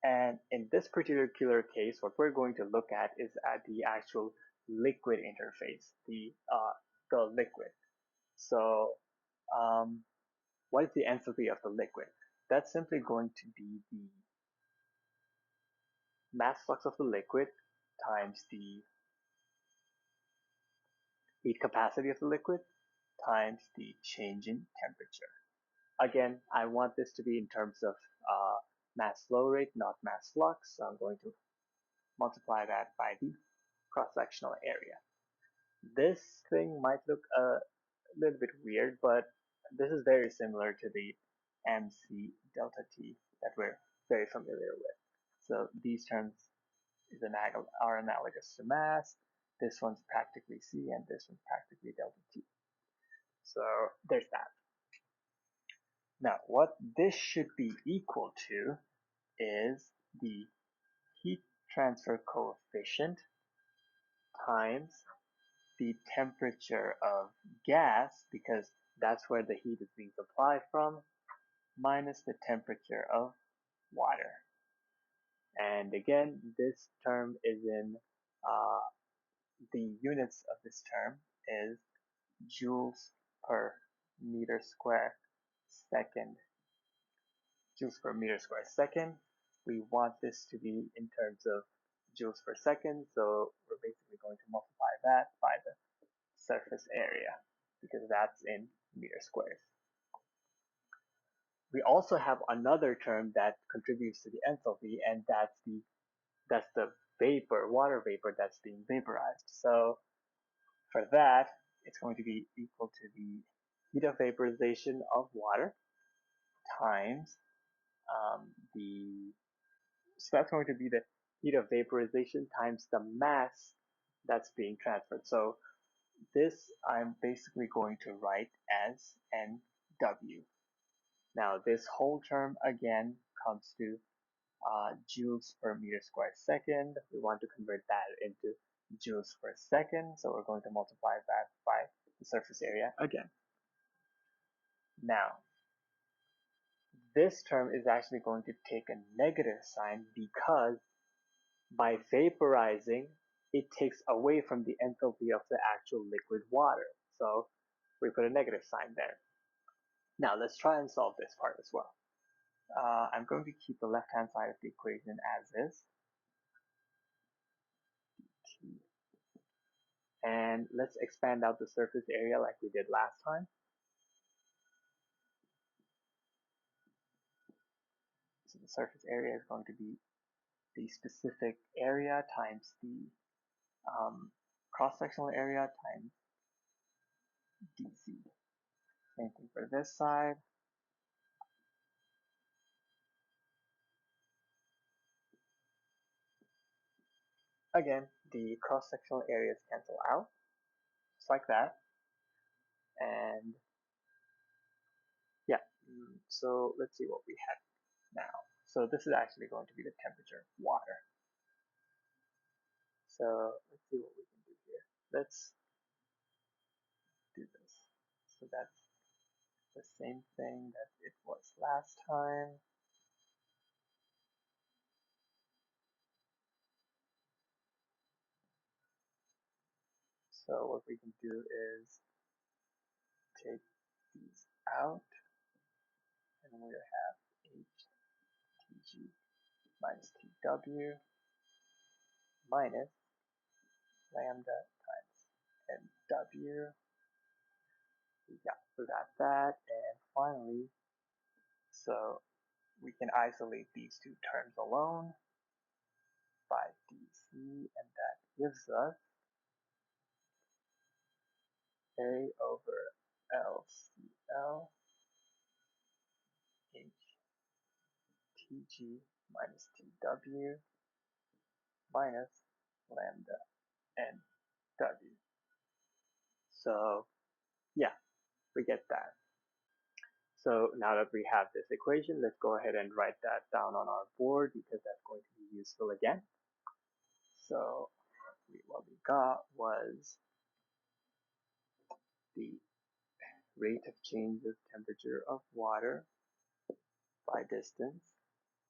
And in this particular case, what we're going to look at is at the actual liquid interface, the liquid. So, what is the enthalpy of the liquid? That's simply going to be the mass flux of the liquid times the heat capacity of the liquid times the change in temperature. Again, I want this to be in terms of mass flow rate, not mass flux. So I'm going to multiply that by the cross-sectional area. This thing might look a little bit weird, but this is very similar to the mc delta T that we're very familiar with. So these terms are analogous to mass. This one's practically C and this one's practically delta T. So there's that. Now what this should be equal to is the heat transfer coefficient times the temperature of gas, because that's where the heat is being supplied from, minus the temperature of water. And again, this term is in uh, the units of this term is joules per meter square second. Joules per meter square second. We want this to be in terms of joules per second, so we're basically going to multiply that by the surface area because that's in meter squares. We also have another term that contributes to the enthalpy, and that's the water vapor that's being vaporized. So for that, it's going to be equal to the heat of vaporization of water times so that's going to be the heat of vaporization times the mass that's being transferred. So this I'm basically going to write as NW. Now this whole term again comes to joules per meter squared second. We want to convert that into joules per second, so we're going to multiply that by the surface area again. Now, this term is actually going to take a negative sign because by vaporizing, it takes away from the enthalpy of the actual liquid water. So we put a negative sign there. Now let's try and solve this part as well. I'm going to keep the left-hand side of the equation as is. And let's expand out the surface area like we did last time. So the surface area is going to be the specific area times the cross-sectional area times dc. Same thing for this side. Again, the cross-sectional areas cancel out, just like that. And yeah, so let's see what we have now. So this is actually going to be the temperature of water. So let's see what we can do here. Let's do this. So that's the same thing that it was last time. So what we can do is take these out, and we'll have HTG minus TW minus lambda times NW. We got that, and finally, so we can isolate these two terms alone by dc, and that gives us A over LCL HTG minus TW minus lambda NW. So yeah, we get that. So now that we have this equation, let's go ahead and write that down on our board because that's going to be useful again. So what we got was the rate of change of temperature of water by distance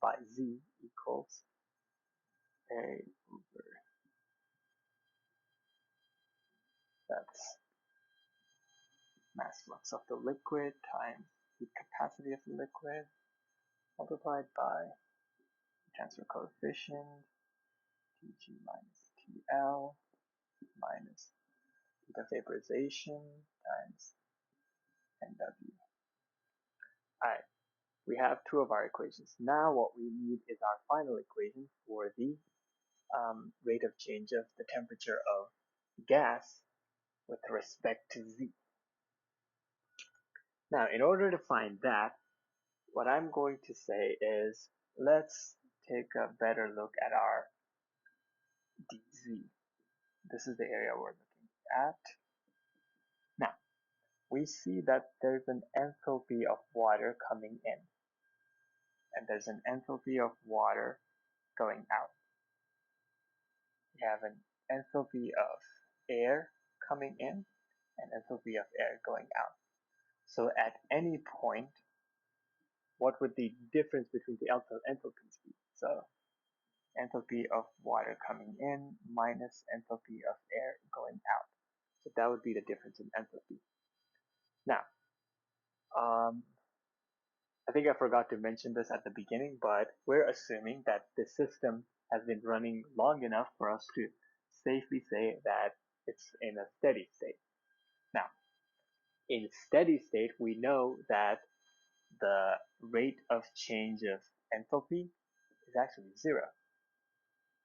by Z equals A over, that's mass flux of the liquid times heat capacity of the liquid multiplied by transfer coefficient Tg minus TL minus heat of vaporization times NW. Alright, we have two of our equations. Now what we need is our final equation for the rate of change of the temperature of gas with respect to Z. Now, in order to find that, what I'm going to say is let's take a better look at our dz. This is the area we're looking at. Now, we see that there's an enthalpy of water coming in, and there's an enthalpy of water going out. We have an enthalpy of air coming in and enthalpy of air going out. So at any point, what would the difference between the enthalpies be? So enthalpy of water coming in minus enthalpy of air going out. So that would be the difference in enthalpy. Now, I think I forgot to mention this at the beginning, but we're assuming that the system has been running long enough for us to safely say that it's in a steady state. Now, in steady state, we know that the rate of change of enthalpy is actually 0.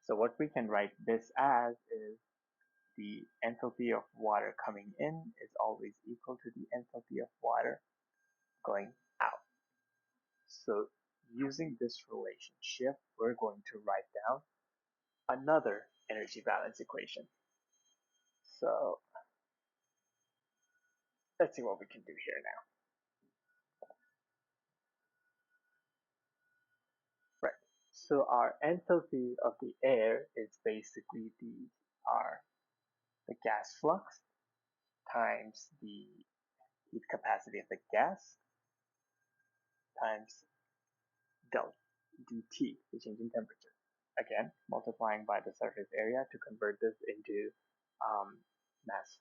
So what we can write this as is the enthalpy of water coming in is always equal to the enthalpy of water going out. So using this relationship, we're going to write down another energy balance equation. So let's see what we can do here now. Right. So our enthalpy of the air is basically the gas flux, times the heat capacity of the gas times del dt, the change in temperature. Again, multiplying by the surface area to convert this into um, mass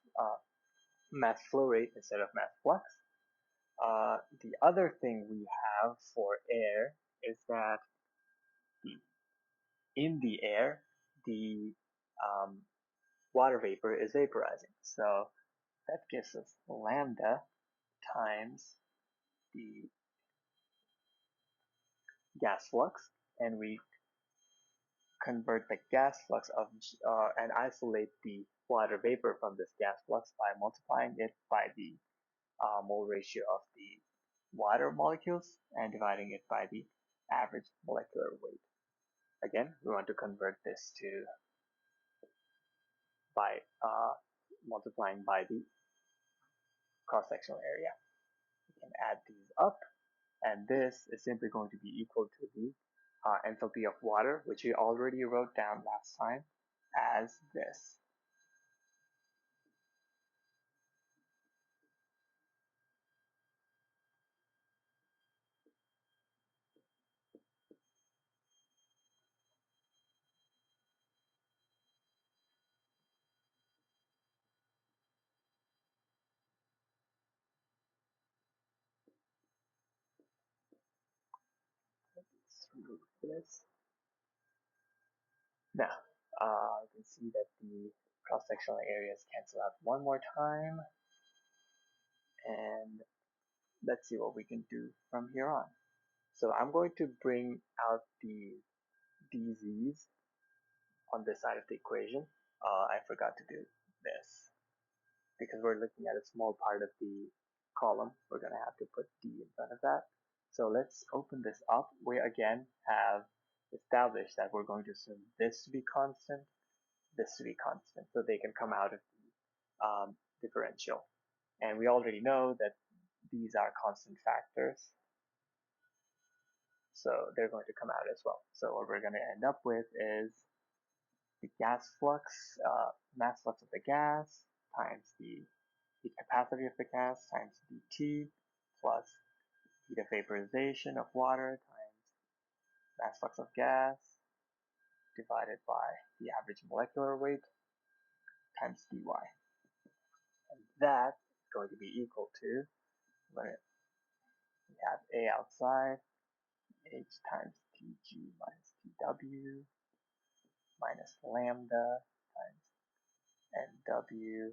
mass flow rate instead of mass flux. The other thing we have for air is that in the air, the um, water vapor is vaporizing. So that gives us lambda times the gas flux, and we convert the gas flux of and isolate the water vapor from this gas flux by multiplying it by the mole ratio of the water molecules and dividing it by the average molecular weight. Again, we want to convert this to by multiplying by the cross-sectional area. We can add these up, and this is simply going to be equal to the enthalpy of water, which we already wrote down last time as this. Let's remove this. Now, you can see that the cross-sectional areas cancel out one more time, and let's see what we can do from here on. So I'm going to bring out the dz's on this side of the equation. I forgot to do this because we're looking at a small part of the column. We're going to have to put d in front of that. So let's open this up. We again have established that we're going to assume this to be constant, this to be constant, so they can come out of the differential. And we already know that these are constant factors, so they're going to come out as well. So what we're going to end up with is the gas flux, mass flux of the gas times the heat capacity of the gas times dT plus heat of vaporization of water times mass flux of gas divided by the average molecular weight times dy. And that is going to be equal to, when we have A outside, H times Tg minus Tw minus lambda times Nw,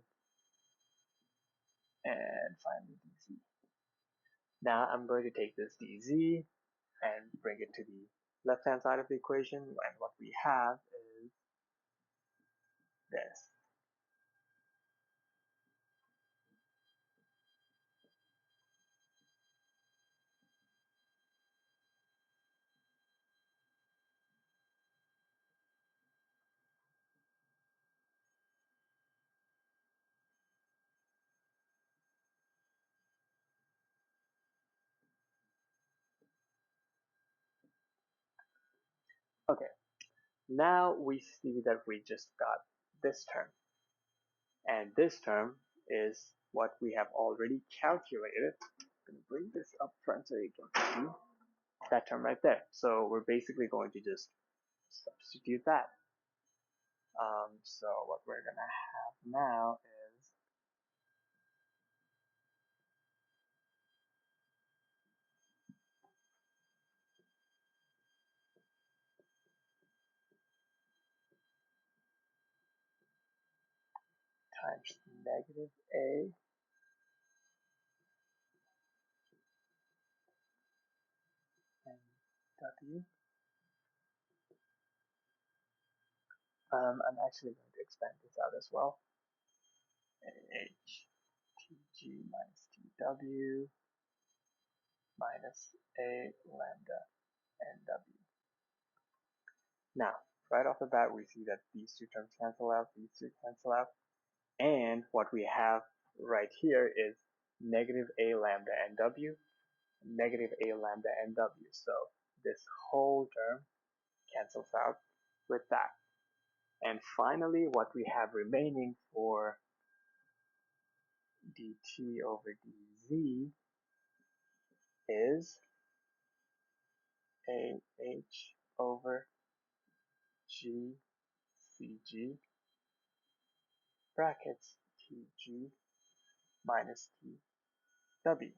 and finally dz. Now I'm going to take this dz and bring it to the left-hand side of the equation, and what we have is this. Okay, now we see that we just got this term, and this term is what we have already calculated. I'm going to bring this up front so you can see that term right there. So we're basically going to just substitute that. So what we're going to have now is times negative A and W. I'm actually going to expand this out as well. H Tg minus Tw minus A lambda Nw. Now, right off the bat, we see that these two terms cancel out, these two cancel out, and what we have right here is negative A lambda Nw, negative A lambda Nw. So this whole term cancels out with that. And finally, what we have remaining for dt over dz is ah over g cg brackets tg minus tw.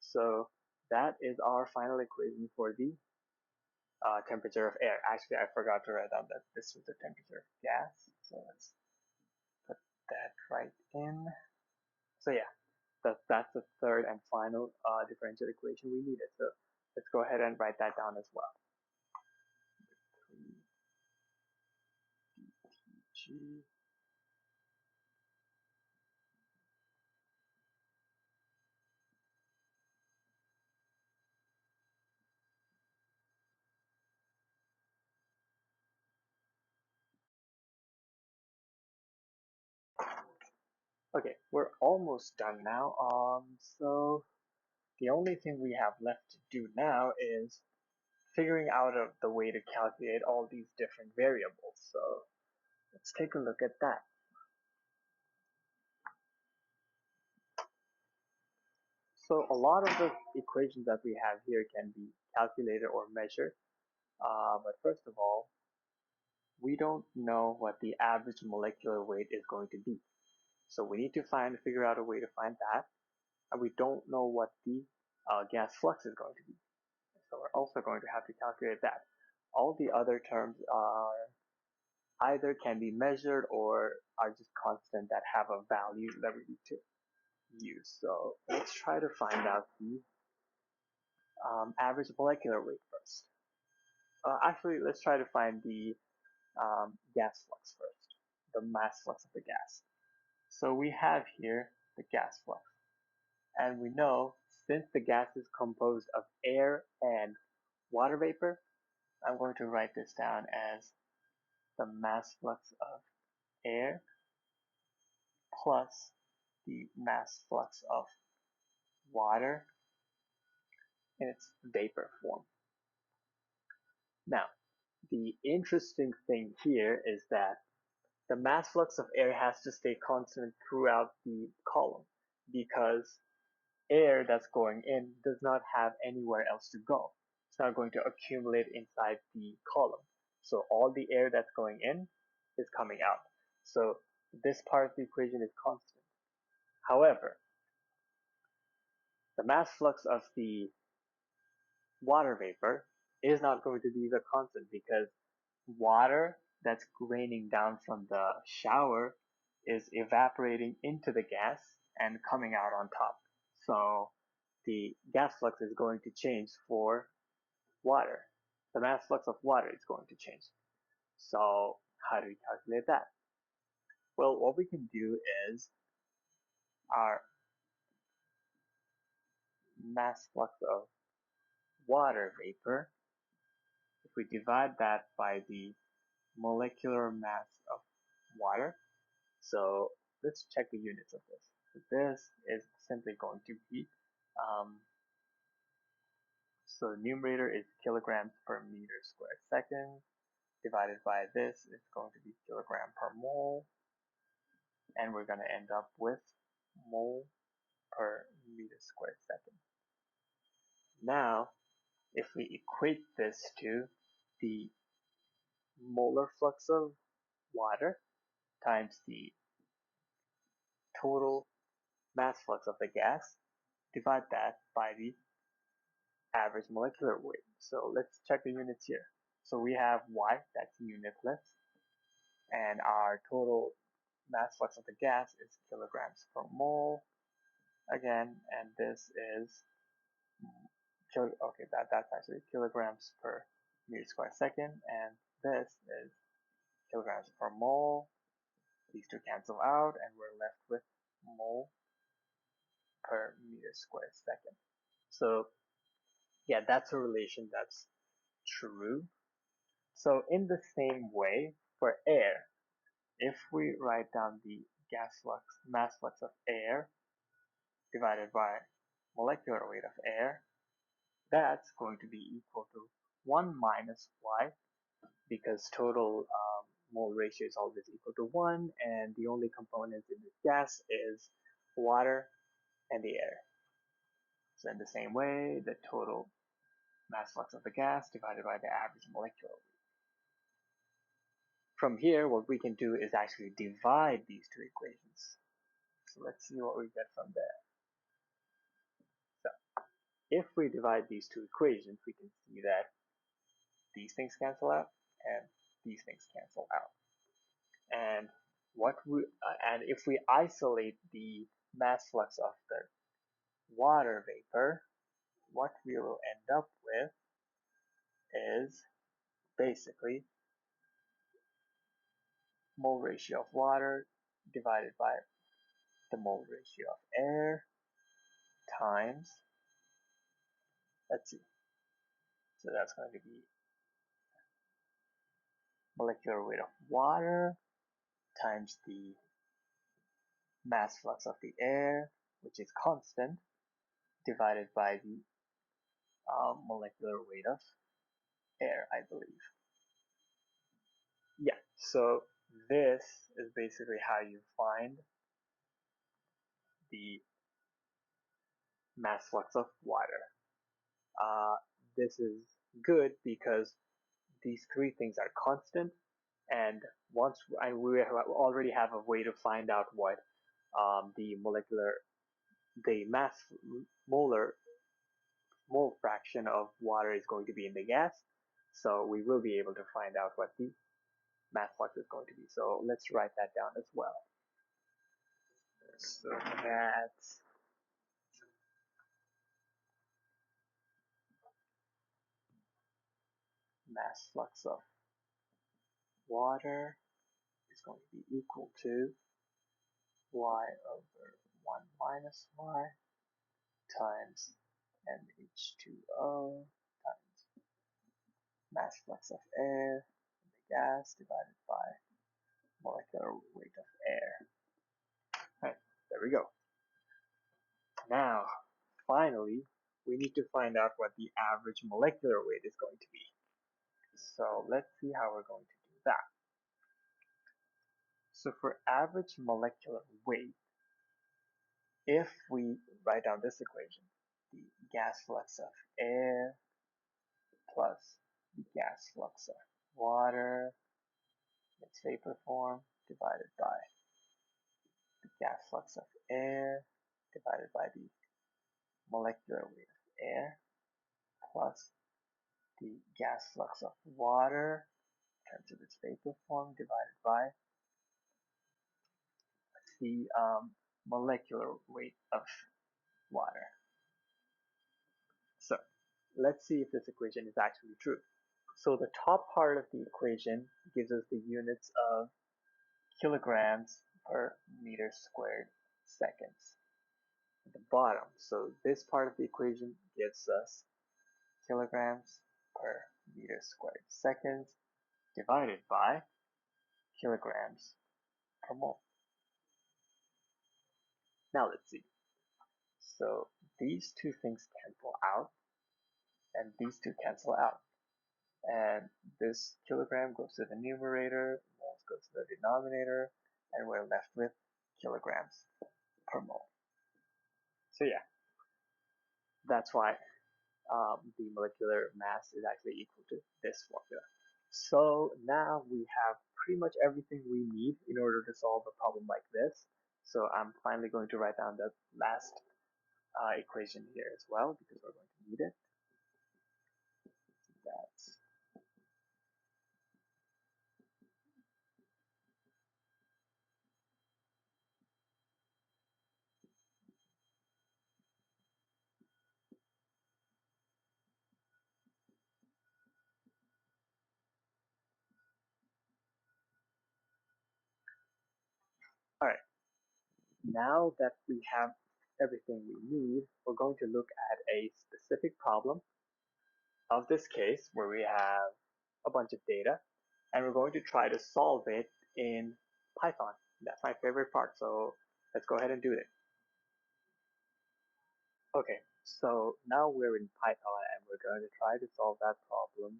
So that is our final equation for the temperature of air. Actually, I forgot to write down that this was the temperature of gas. So let's put that right in. So yeah, that's the third and final differential equation we needed. So let's go ahead and write that down as well. 3 Okay, we're almost done now. So the only thing we have left to do now is figuring out the way to calculate all these different variables. So let's take a look at that. So a lot of the equations that we have here can be calculated or measured. But first of all, we don't know what the average molecular weight is going to be. So we need to figure out a way to find that. And we don't know what the gas flux is going to be. So we're also going to have to calculate that. All the other terms are either can be measured or are just constant that have a value that we need to use. So let's try to find out the average molecular weight first. Actually, let's try to find the gas flux first, the mass flux of the gas. So we have here the gas flux. And we know since the gas is composed of air and water vapor, I'm going to write this down as the mass flux of air plus the mass flux of water in its vapor form. Now, the interesting thing here is that the mass flux of air has to stay constant throughout the column because air that's going in does not have anywhere else to go. It's not going to accumulate inside the column. So all the air that's going in is coming out. So this part of the equation is constant. However, the mass flux of the water vapor is not going to be the constant because water that's raining down from the shower is evaporating into the gas and coming out on top. So the gas flux is going to change for water. The mass flux of water is going to change. So how do we calculate that? Well, what we can do is our mass flux of water vapor, if we divide that by the molecular mass of water. So let's check the units of this. So this is simply going to be, so numerator is kilograms per meter squared second, divided by this is going to be kilogram per mole, and we're going to end up with mole per meter squared second. Now, if we equate this to the molar flux of water times the total mass flux of the gas, divide that by the average molecular weight. So let's check the units here. So we have Y, that's unitless, and our total mass flux of the gas is kilograms per mole again, and this is okay, that's actually kilograms per meter squared second, and this is kilograms per mole. These two cancel out, and we're left with mole per meter squared second. So yeah, that's a relation that's true. So in the same way, for air, if we write down the gas flux, mass flux of air divided by molecular weight of air, that's going to be equal to 1 minus y because total mole ratio is always equal to 1, and the only components in this gas is water and the air. So in the same way, the total mass flux of the gas divided by the average molecular weight. From here, what we can do is actually divide these two equations. So let's see what we get from there. So if we divide these two equations, we can see that these things cancel out and these things cancel out. And and if we isolate the mass flux of the water vapor, what we will end up with is basically mole ratio of water divided by the mole ratio of air times, let's see, so that's going to be molecular weight of water times the mass flux of the air, which is constant, divided by the molecular weight of air, I believe. Yeah, so this is basically how you find the mass flux of water. Uh, this is good because these three things are constant, and we already have a way to find out what the mass molar mole fraction of water is going to be in the gas. So we will be able to find out what the mass flux is going to be. So let's write that down as well. So that's mass flux of water is going to be equal to y over 1 minus y times NH2O times mass flux of air in the gas divided by molecular weight of air. Right, there we go. Now, finally, we need to find out what the average molecular weight is going to be. So let's see how we're going to do that. So for average molecular weight, if we write down this equation, the gas flux of air plus the gas flux of water in its vapor form divided by the gas flux of air divided by the molecular weight of air plus the gas flux of water in terms of its vapor form divided by the molecular weight of water. So let's see if this equation is actually true. So the top part of the equation gives us the units of kilograms per meter squared seconds. At the bottom, so this part of the equation gives us kilograms per meter squared seconds divided by kilograms per mole. Now let's see. So these two things cancel out, and these two cancel out. And this kilogram goes to the numerator, moles goes to the denominator, and we're left with kilograms per mole. So yeah, that's why the molecular mass is actually equal to this formula. So now we have pretty much everything we need in order to solve a problem like this. So I'm finally going to write down the last equation here as well because we're going to need it. That's all right. Now that we have everything we need, we're going to look at a specific problem of this case where we have a bunch of data, and we're going to try to solve it in Python. That's my favorite part, so let's go ahead and do it. Okay, so now we're in Python and we're going to try to solve that problem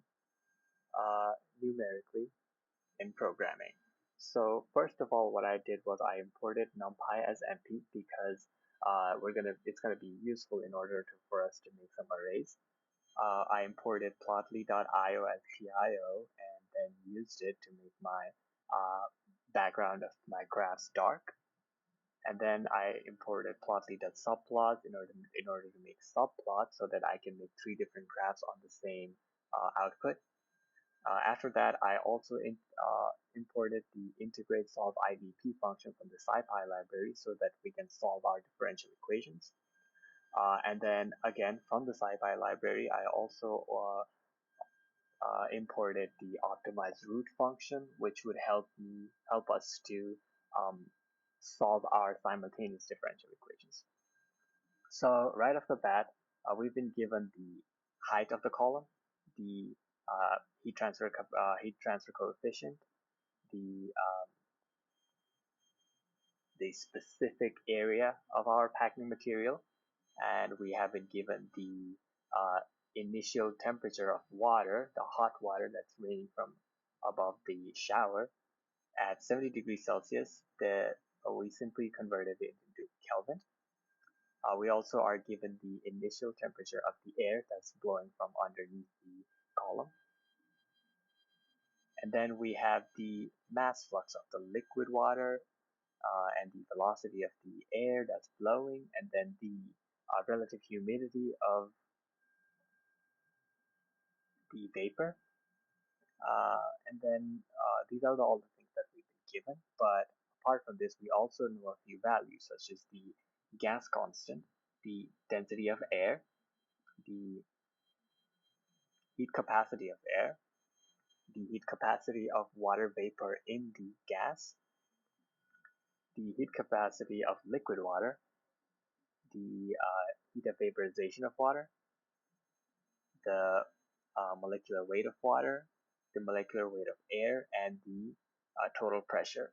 numerically in programming. So first of all, what I did was I imported NumPy as empty because it's gonna be useful in order for us to make some arrays. I imported plotly.io as PIO and then used it to make my background of my graphs dark. And then I imported plotly.subplots in order to make subplots so that I can make three different graphs on the same output. After that, I also imported the integrate solve IDP function from the SciPy library so that we can solve our differential equations. And then again, from the SciPy library, I also imported the optimize root function, which would help us to um, solve our simultaneous differential equations. So right off the bat, we've been given the height of the column, the heat transfer coefficient, the the specific area of our packing material, and we have been given the initial temperature of water, the hot water that's raining from above the shower at 70 degrees Celsius. We simply converted it into Kelvin. We also are given the initial temperature of the air that's blowing from underneath the column. And then we have the mass flux of the liquid water and the velocity of the air that's blowing, and then the relative humidity of the vapor. And then these are all the things that we've been given. But apart from this, we also know a few values such as the gas constant, the density of air, the heat capacity of air, the heat capacity of water vapor in the gas, the heat capacity of liquid water, the heat of vaporization of water, the molecular weight of water, the molecular weight of air, and the total pressure.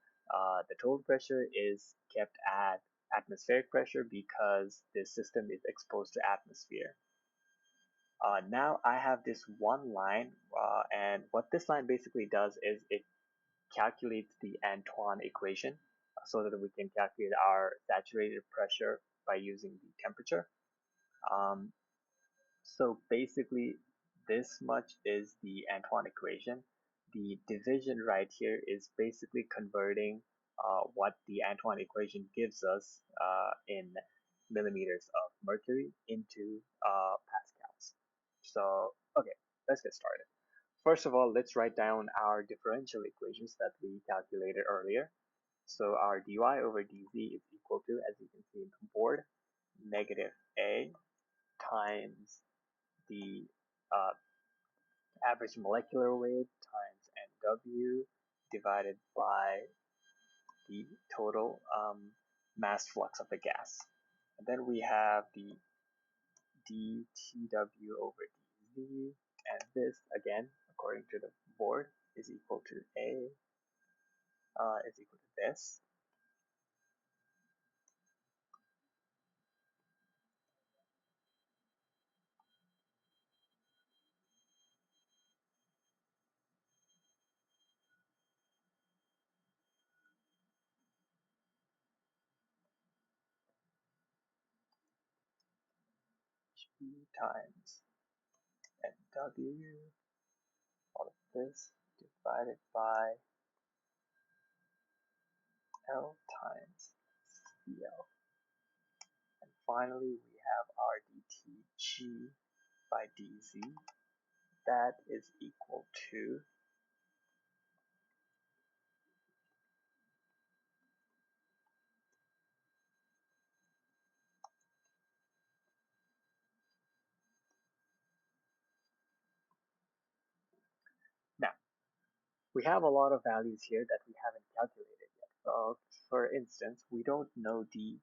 The total pressure is kept at atmospheric pressure because this system is exposed to atmosphere. Now I have this one line, and what this line basically does is it calculates the Antoine equation so that we can calculate our saturated pressure by using the temperature. Um, so basically, this much is the Antoine equation. The division right here is basically converting what the Antoine equation gives us in millimeters of mercury into pascals. So, okay, let's get started. First of all, let's write down our differential equations that we calculated earlier. So our dy over dz is equal to, as you can see on the board, negative a times the uh, average molecular weight times nw divided by the total mass flux of the gas. And then we have the dTW over dz, and this again, according to the board, is equal to a is equal to this. G times nW, all of this divided by L times CL. And finally, we have our dTg by dz. That is equal to now. We have a lot of values here that we haven't calculated yet. For instance, we don't know the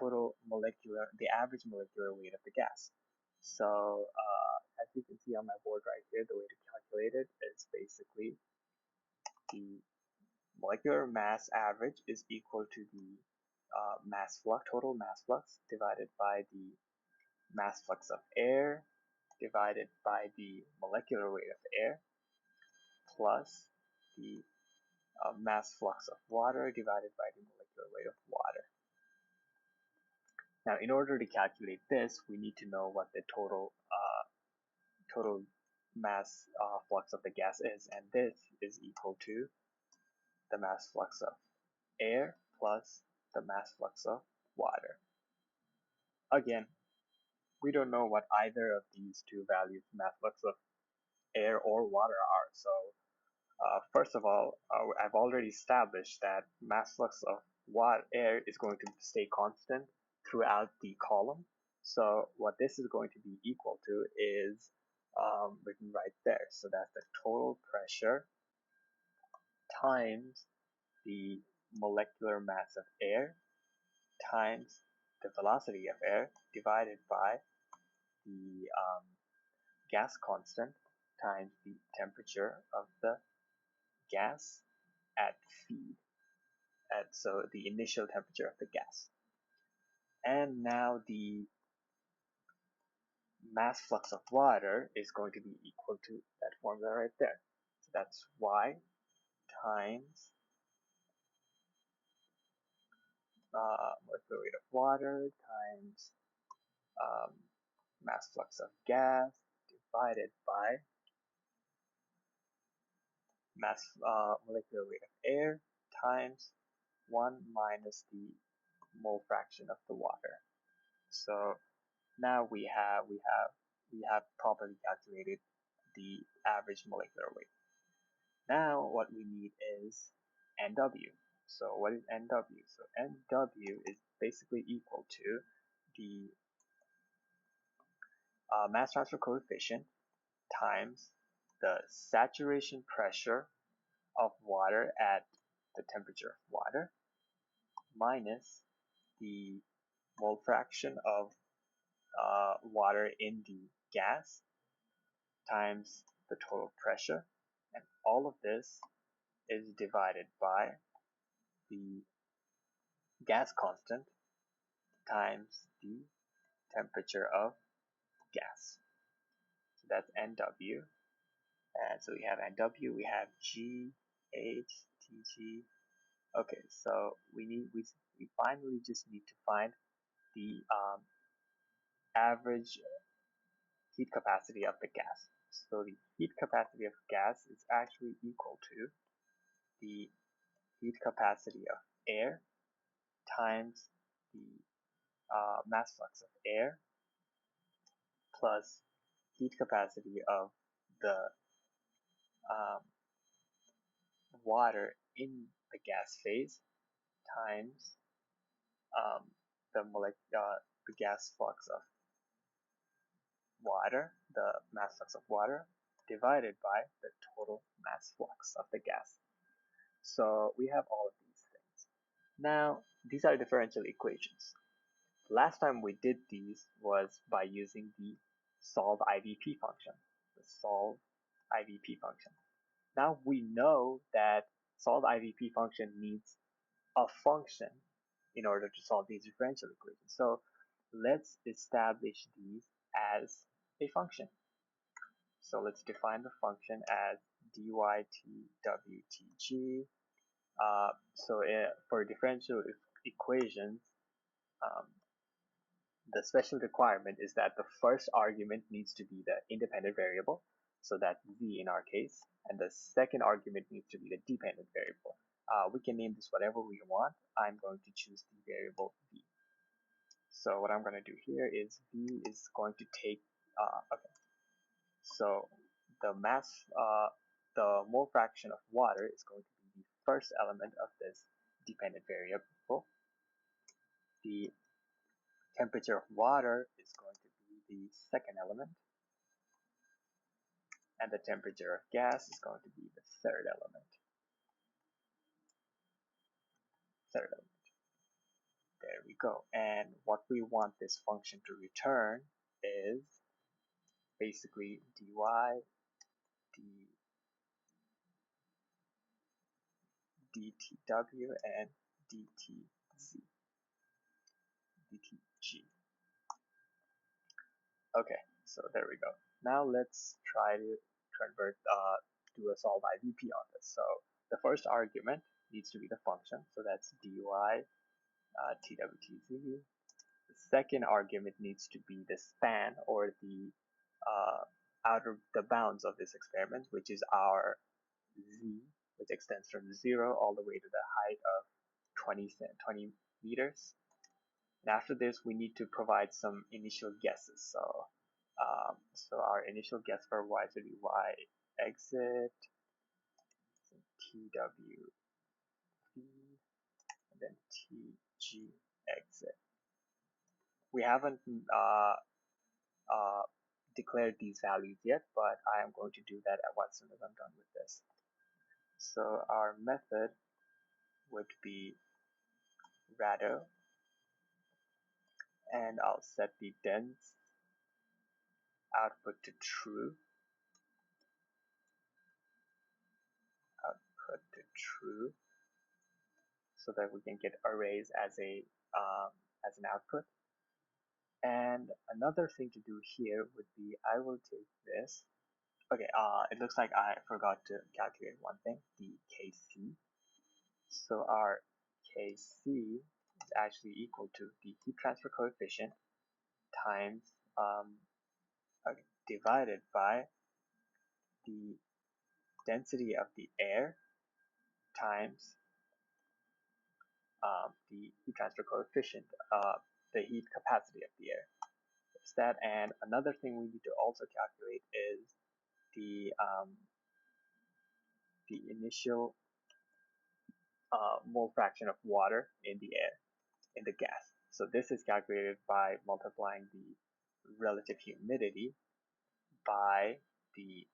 the average molecular weight of the gas. So as you can see on my board right here, the way to calculate it is basically the molecular mass average is equal to the total mass flux divided by the mass flux of air divided by the molecular weight of air plus the mass flux of water divided by the molecular weight of water. Now, in order to calculate this, we need to know what the total mass flux of the gas is, and this is equal to the mass flux of air plus the mass flux of water. Again, we don't know what either of these two values, mass flux of air or water, are. So first of all, I've already established that mass flux of air is going to stay constant throughout the column. So what this is going to be equal to is written right there. So that's the total pressure times the molecular mass of air times the velocity of air divided by the gas constant times the temperature of the gas at feed, so the initial temperature of the gas. And now the mass flux of water is going to be equal to that formula right there. So that's Y times molecular weight of water times mass flux of gas divided by molecular weight of air times 1 minus the mole fraction of the water. So now we have properly calculated the average molecular weight. Now what we need is NW. So what is NW? So NW is basically equal to the mass transfer coefficient times the saturation pressure of water at the temperature of water minus the mole fraction of water in the gas times the total pressure, and all of this is divided by the gas constant times the temperature of gas. So that's NW. And so we have NW, we have G, H, TG. Okay, so we finally just need to find the average heat capacity of the gas. So the heat capacity of gas is actually equal to the heat capacity of air times the mass flux of air plus heat capacity of the um, water in the gas phase times um, the gas flux of water, the mass flux of water, divided by the total mass flux of the gas. So we have all of these things. Now, these are differential equations. Last time we did these was by using the solve IVP function, the solve IVP function. Now we know that solve IVP function needs a function in order to solve these differential equations. So let's establish these as a function. So let's define the function as dytwtg. For differential equations, um, the special requirement is that the first argument needs to be the independent variable, so that's z in our case, and the second argument needs to be the dependent variable. We can name this whatever we want. I'm going to choose the variable v. So what I'm going to do here is v is going to take, okay, so the the mole fraction of water is going to be the first element of this dependent variable. The temperature of water is going to be the second element, and the temperature of gas is going to be the third element. There we go. And what we want this function to return is basically dy dtw and dtg. Okay, so there we go. Now let's try to convert do a solve IVP on this. So the first argument needs to be the function, so that's dy twtz. The second argument needs to be the span or the outer the bounds of this experiment, which is our z, which extends from 0 all the way to the height of 20 meters. And after this, we need to provide some initial guesses. So our initial guess for y should be y exit, tw feed, and then tg exit. We haven't uh, declared these values yet, but I am going to do that as soon as I'm done with this. So our method would be rado, and I'll set the dense output to true, so that we can get arrays as an output. And another thing to do here would be I will take this. Okay, it looks like I forgot to calculate one thing, the Kc. So our Kc is actually equal to the heat transfer coefficient times divided by the density of the air times the heat transfer coefficient, the heat capacity of the air. There's that, and another thing we need to also calculate is the initial mole fraction of water in the air, in the gas. So this is calculated by multiplying the relative humidity by the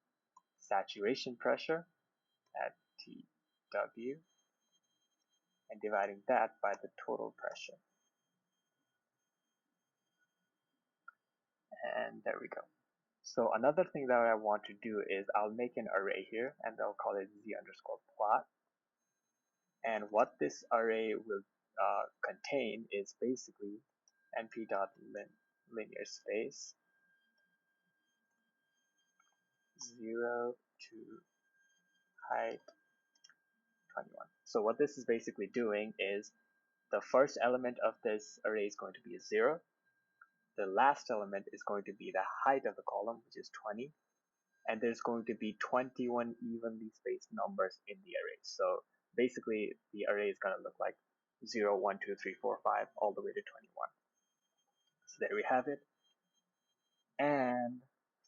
saturation pressure at Tw and dividing that by the total pressure. And there we go. So another thing that I want to do is I'll make an array here and I'll call it z underscore plot. And what this array will contain is basically np.linear space 0 to height 21. So what this is basically doing is the first element of this array is going to be a 0. The last element is going to be the height of the column, which is 20. And there's going to be 21 evenly spaced numbers in the array. So basically, the array is going to look like 0, 1, 2, 3, 4, 5, all the way to 21. So there we have it. And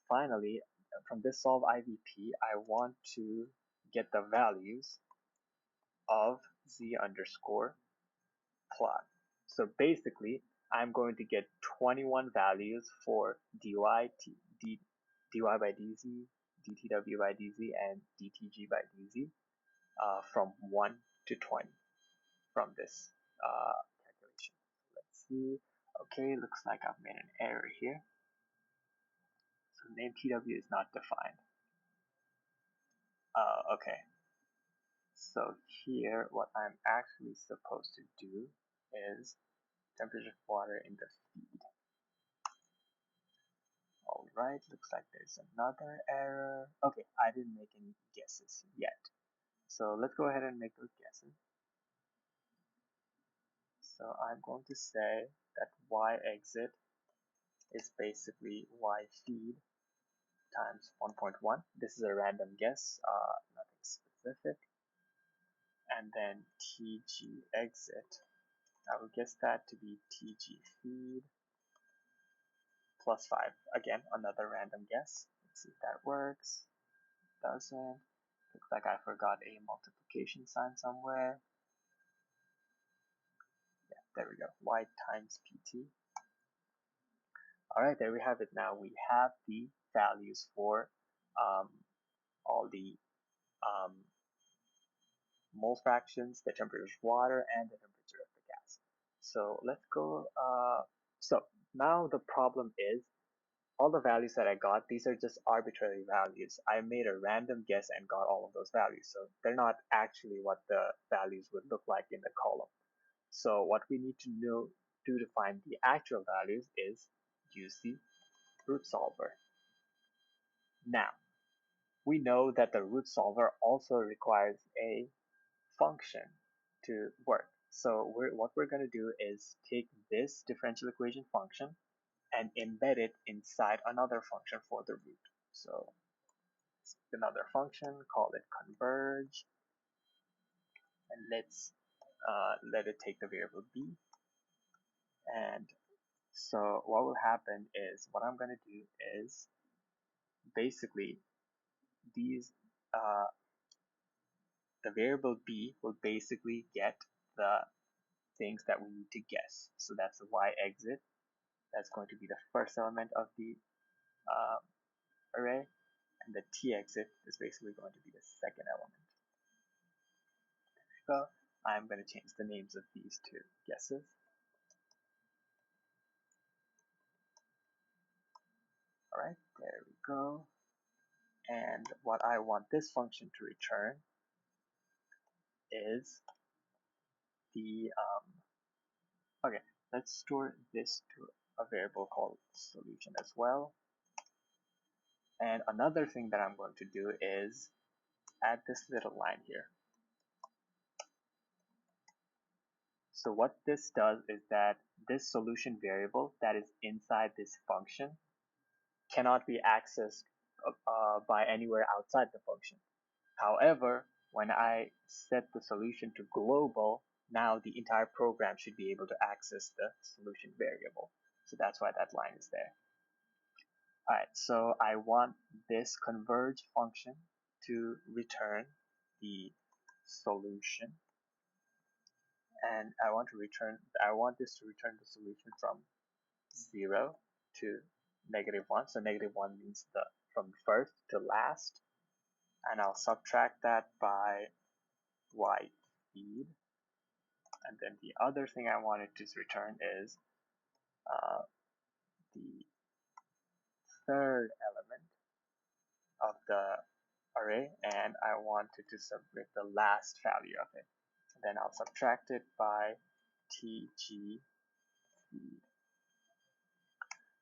finally, from this solve IVP, I want to get the values of z underscore plot. So basically, I'm going to get 21 values for dy by dz, dtw by dz, and dtg by dz from 1 to 20 from this calculation. Let's see. Okay, looks like I've made an error here. So name tw is not defined. Okay. So here, what I'm actually supposed to do is temperature of water in the feed. Alright, looks like there's another error. Okay, I didn't make any guesses yet. So let's go ahead and make those guesses. So I'm going to say that y exit is basically y feed times 1.1. This is a random guess, nothing specific. And then tg exit, I will guess that to be tg feed plus 5. Again, another random guess. Let's see if that works. Doesn't. Looks like I forgot a multiplication sign somewhere. Yeah, there we go. Y times pt. Alright, there we have it now. We have the values for all the mole fractions, the temperature of water, and the temperature of the gas. So let's go. So now the problem is all the values that I got, these are just arbitrary values. I made a random guess and got all of those values. So they're not actually what the values would look like in the column. So what we need to do to find the actual values is use the root solver. Now, we know that the root solver also requires a function to work. So what we're going to do is take this differential equation function and embed it inside another function for the root. So another function, call it converge, and let's let it take the variable b. And so what will happen is, what I'm going to do is basically these the variable b will basically get the things that we need to guess. So that's the y exit. That's going to be the first element of the array, and the t exit is basically going to be the second element. So I'm going to change the names of these two guesses. All right, there we go. And what I want this function to return is the okay, let's store this to a variable called solution as well. And another thing that I'm going to do is add this little line here. So what this does is that this solution variable that is inside this function cannot be accessed by anywhere outside the function. However, when I set the solution to global, now the entire program should be able to access the solution variable. So that's why that line is there. All right, so I want this converge function to return the solution, and I want this to return the solution from 0 to -1. So -1 means from first to last, and I'll subtract that by y feed. And then the other thing I wanted to return is the third element of the array, and I wanted to submit the last value of it. And then I'll subtract it by tg feed.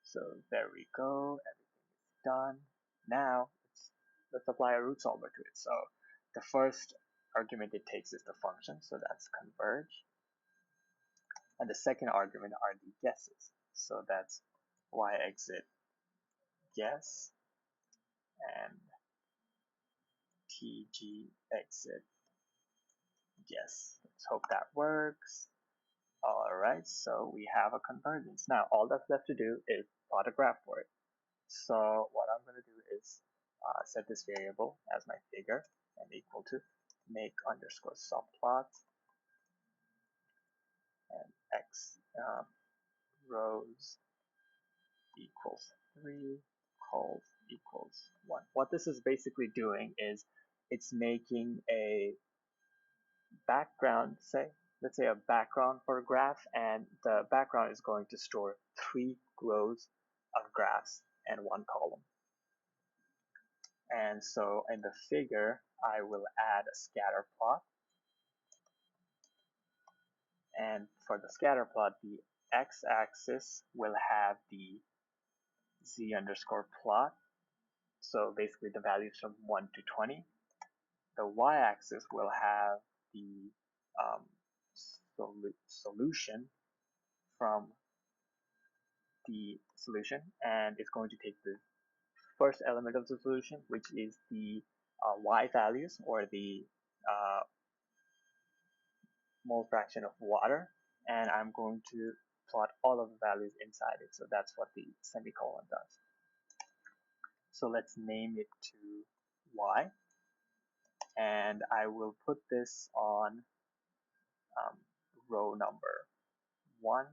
So there we go, everything is done. Now let's apply a root solver to it. So the first argument it takes is the function, so that's converge. And the second argument are the guesses. So that's y exit guess and tg exit guess. Let's hope that works. Alright, so we have a convergence. Now all that's left to do is plot a graph for it. So what I'm going to do is set this variable as my figure and equal to make underscore subplot and x rows equals 3, cols equals 1. What this is basically doing is it's making a background, let's say a background for a graph, and the background is going to store 3 rows of graphs and 1 column. And so in the figure, I will add a scatter plot. And for the scatter plot, the x-axis will have the z underscore plot. So basically the values from 1 to 20. The y-axis will have the solution from the solution, and it's going to take the first element of the solution, which is the y values, or the mole fraction of water, and I'm going to plot all of the values inside it. So that's what the semicolon does. So let's name it to y, and I will put this on row number 1,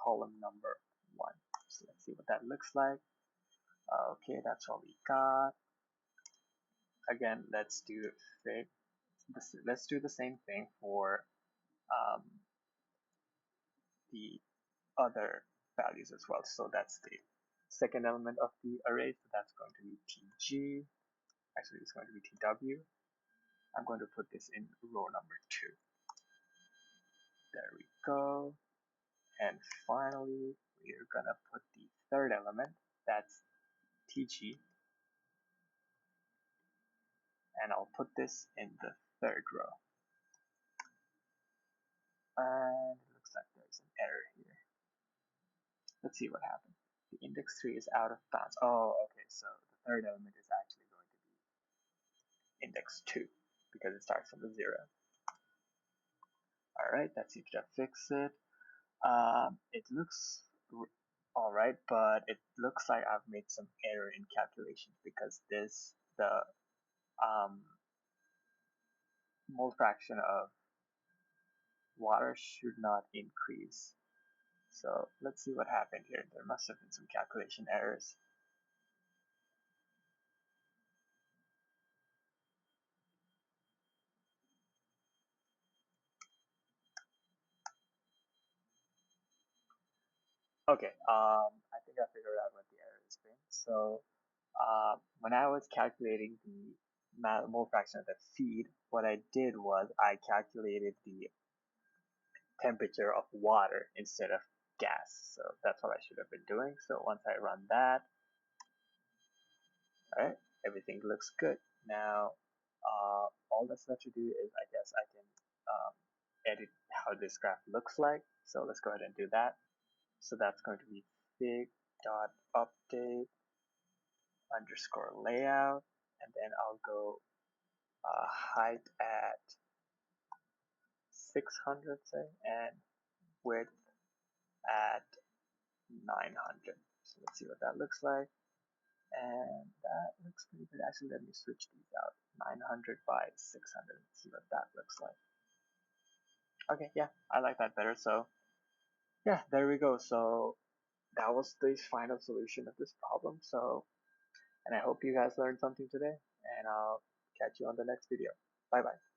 column number 1. So let's see what that looks like. Okay, that's all we got. Again, let's do the same thing for the other values as well. So that's the second element of the array. So that's going to be tg. Actually, it's going to be tw. I'm going to put this in row number 2. There we go. And finally, we're gonna put the third element. That's tg. and I'll put this in the third row. And it looks like there's an error here. Let's see what happened. The index 3 is out of bounds. Oh, okay, so the third element is actually going to be index 2 because it starts from the 0. Alright, that seems to fix it. It looks alright, but it looks like I've made some error in calculations because the mole fraction of water should not increase. So let's see what happened here. There must have been some calculation errors. Okay, I think I figured out what the error has been. So when I was calculating the mole fraction of the feed, what I did was I calculated the temperature of water instead of gas. So that's what I should have been doing. So once I run that, all right, everything looks good. Now, all that's left to do is I guess I can edit how this graph looks like. So let's go ahead and do that. So that's going to be fig dot update underscore layout, and then I'll go height at 600, say, and width at 900. So let's see what that looks like. And that looks pretty good. Actually, let me switch these out. 900 by 600. Let's see what that looks like. Okay, yeah, I like that better. So yeah, there we go. So that was the final solution of this problem. So, and I hope you guys learned something today, and I'll catch you on the next video. Bye bye.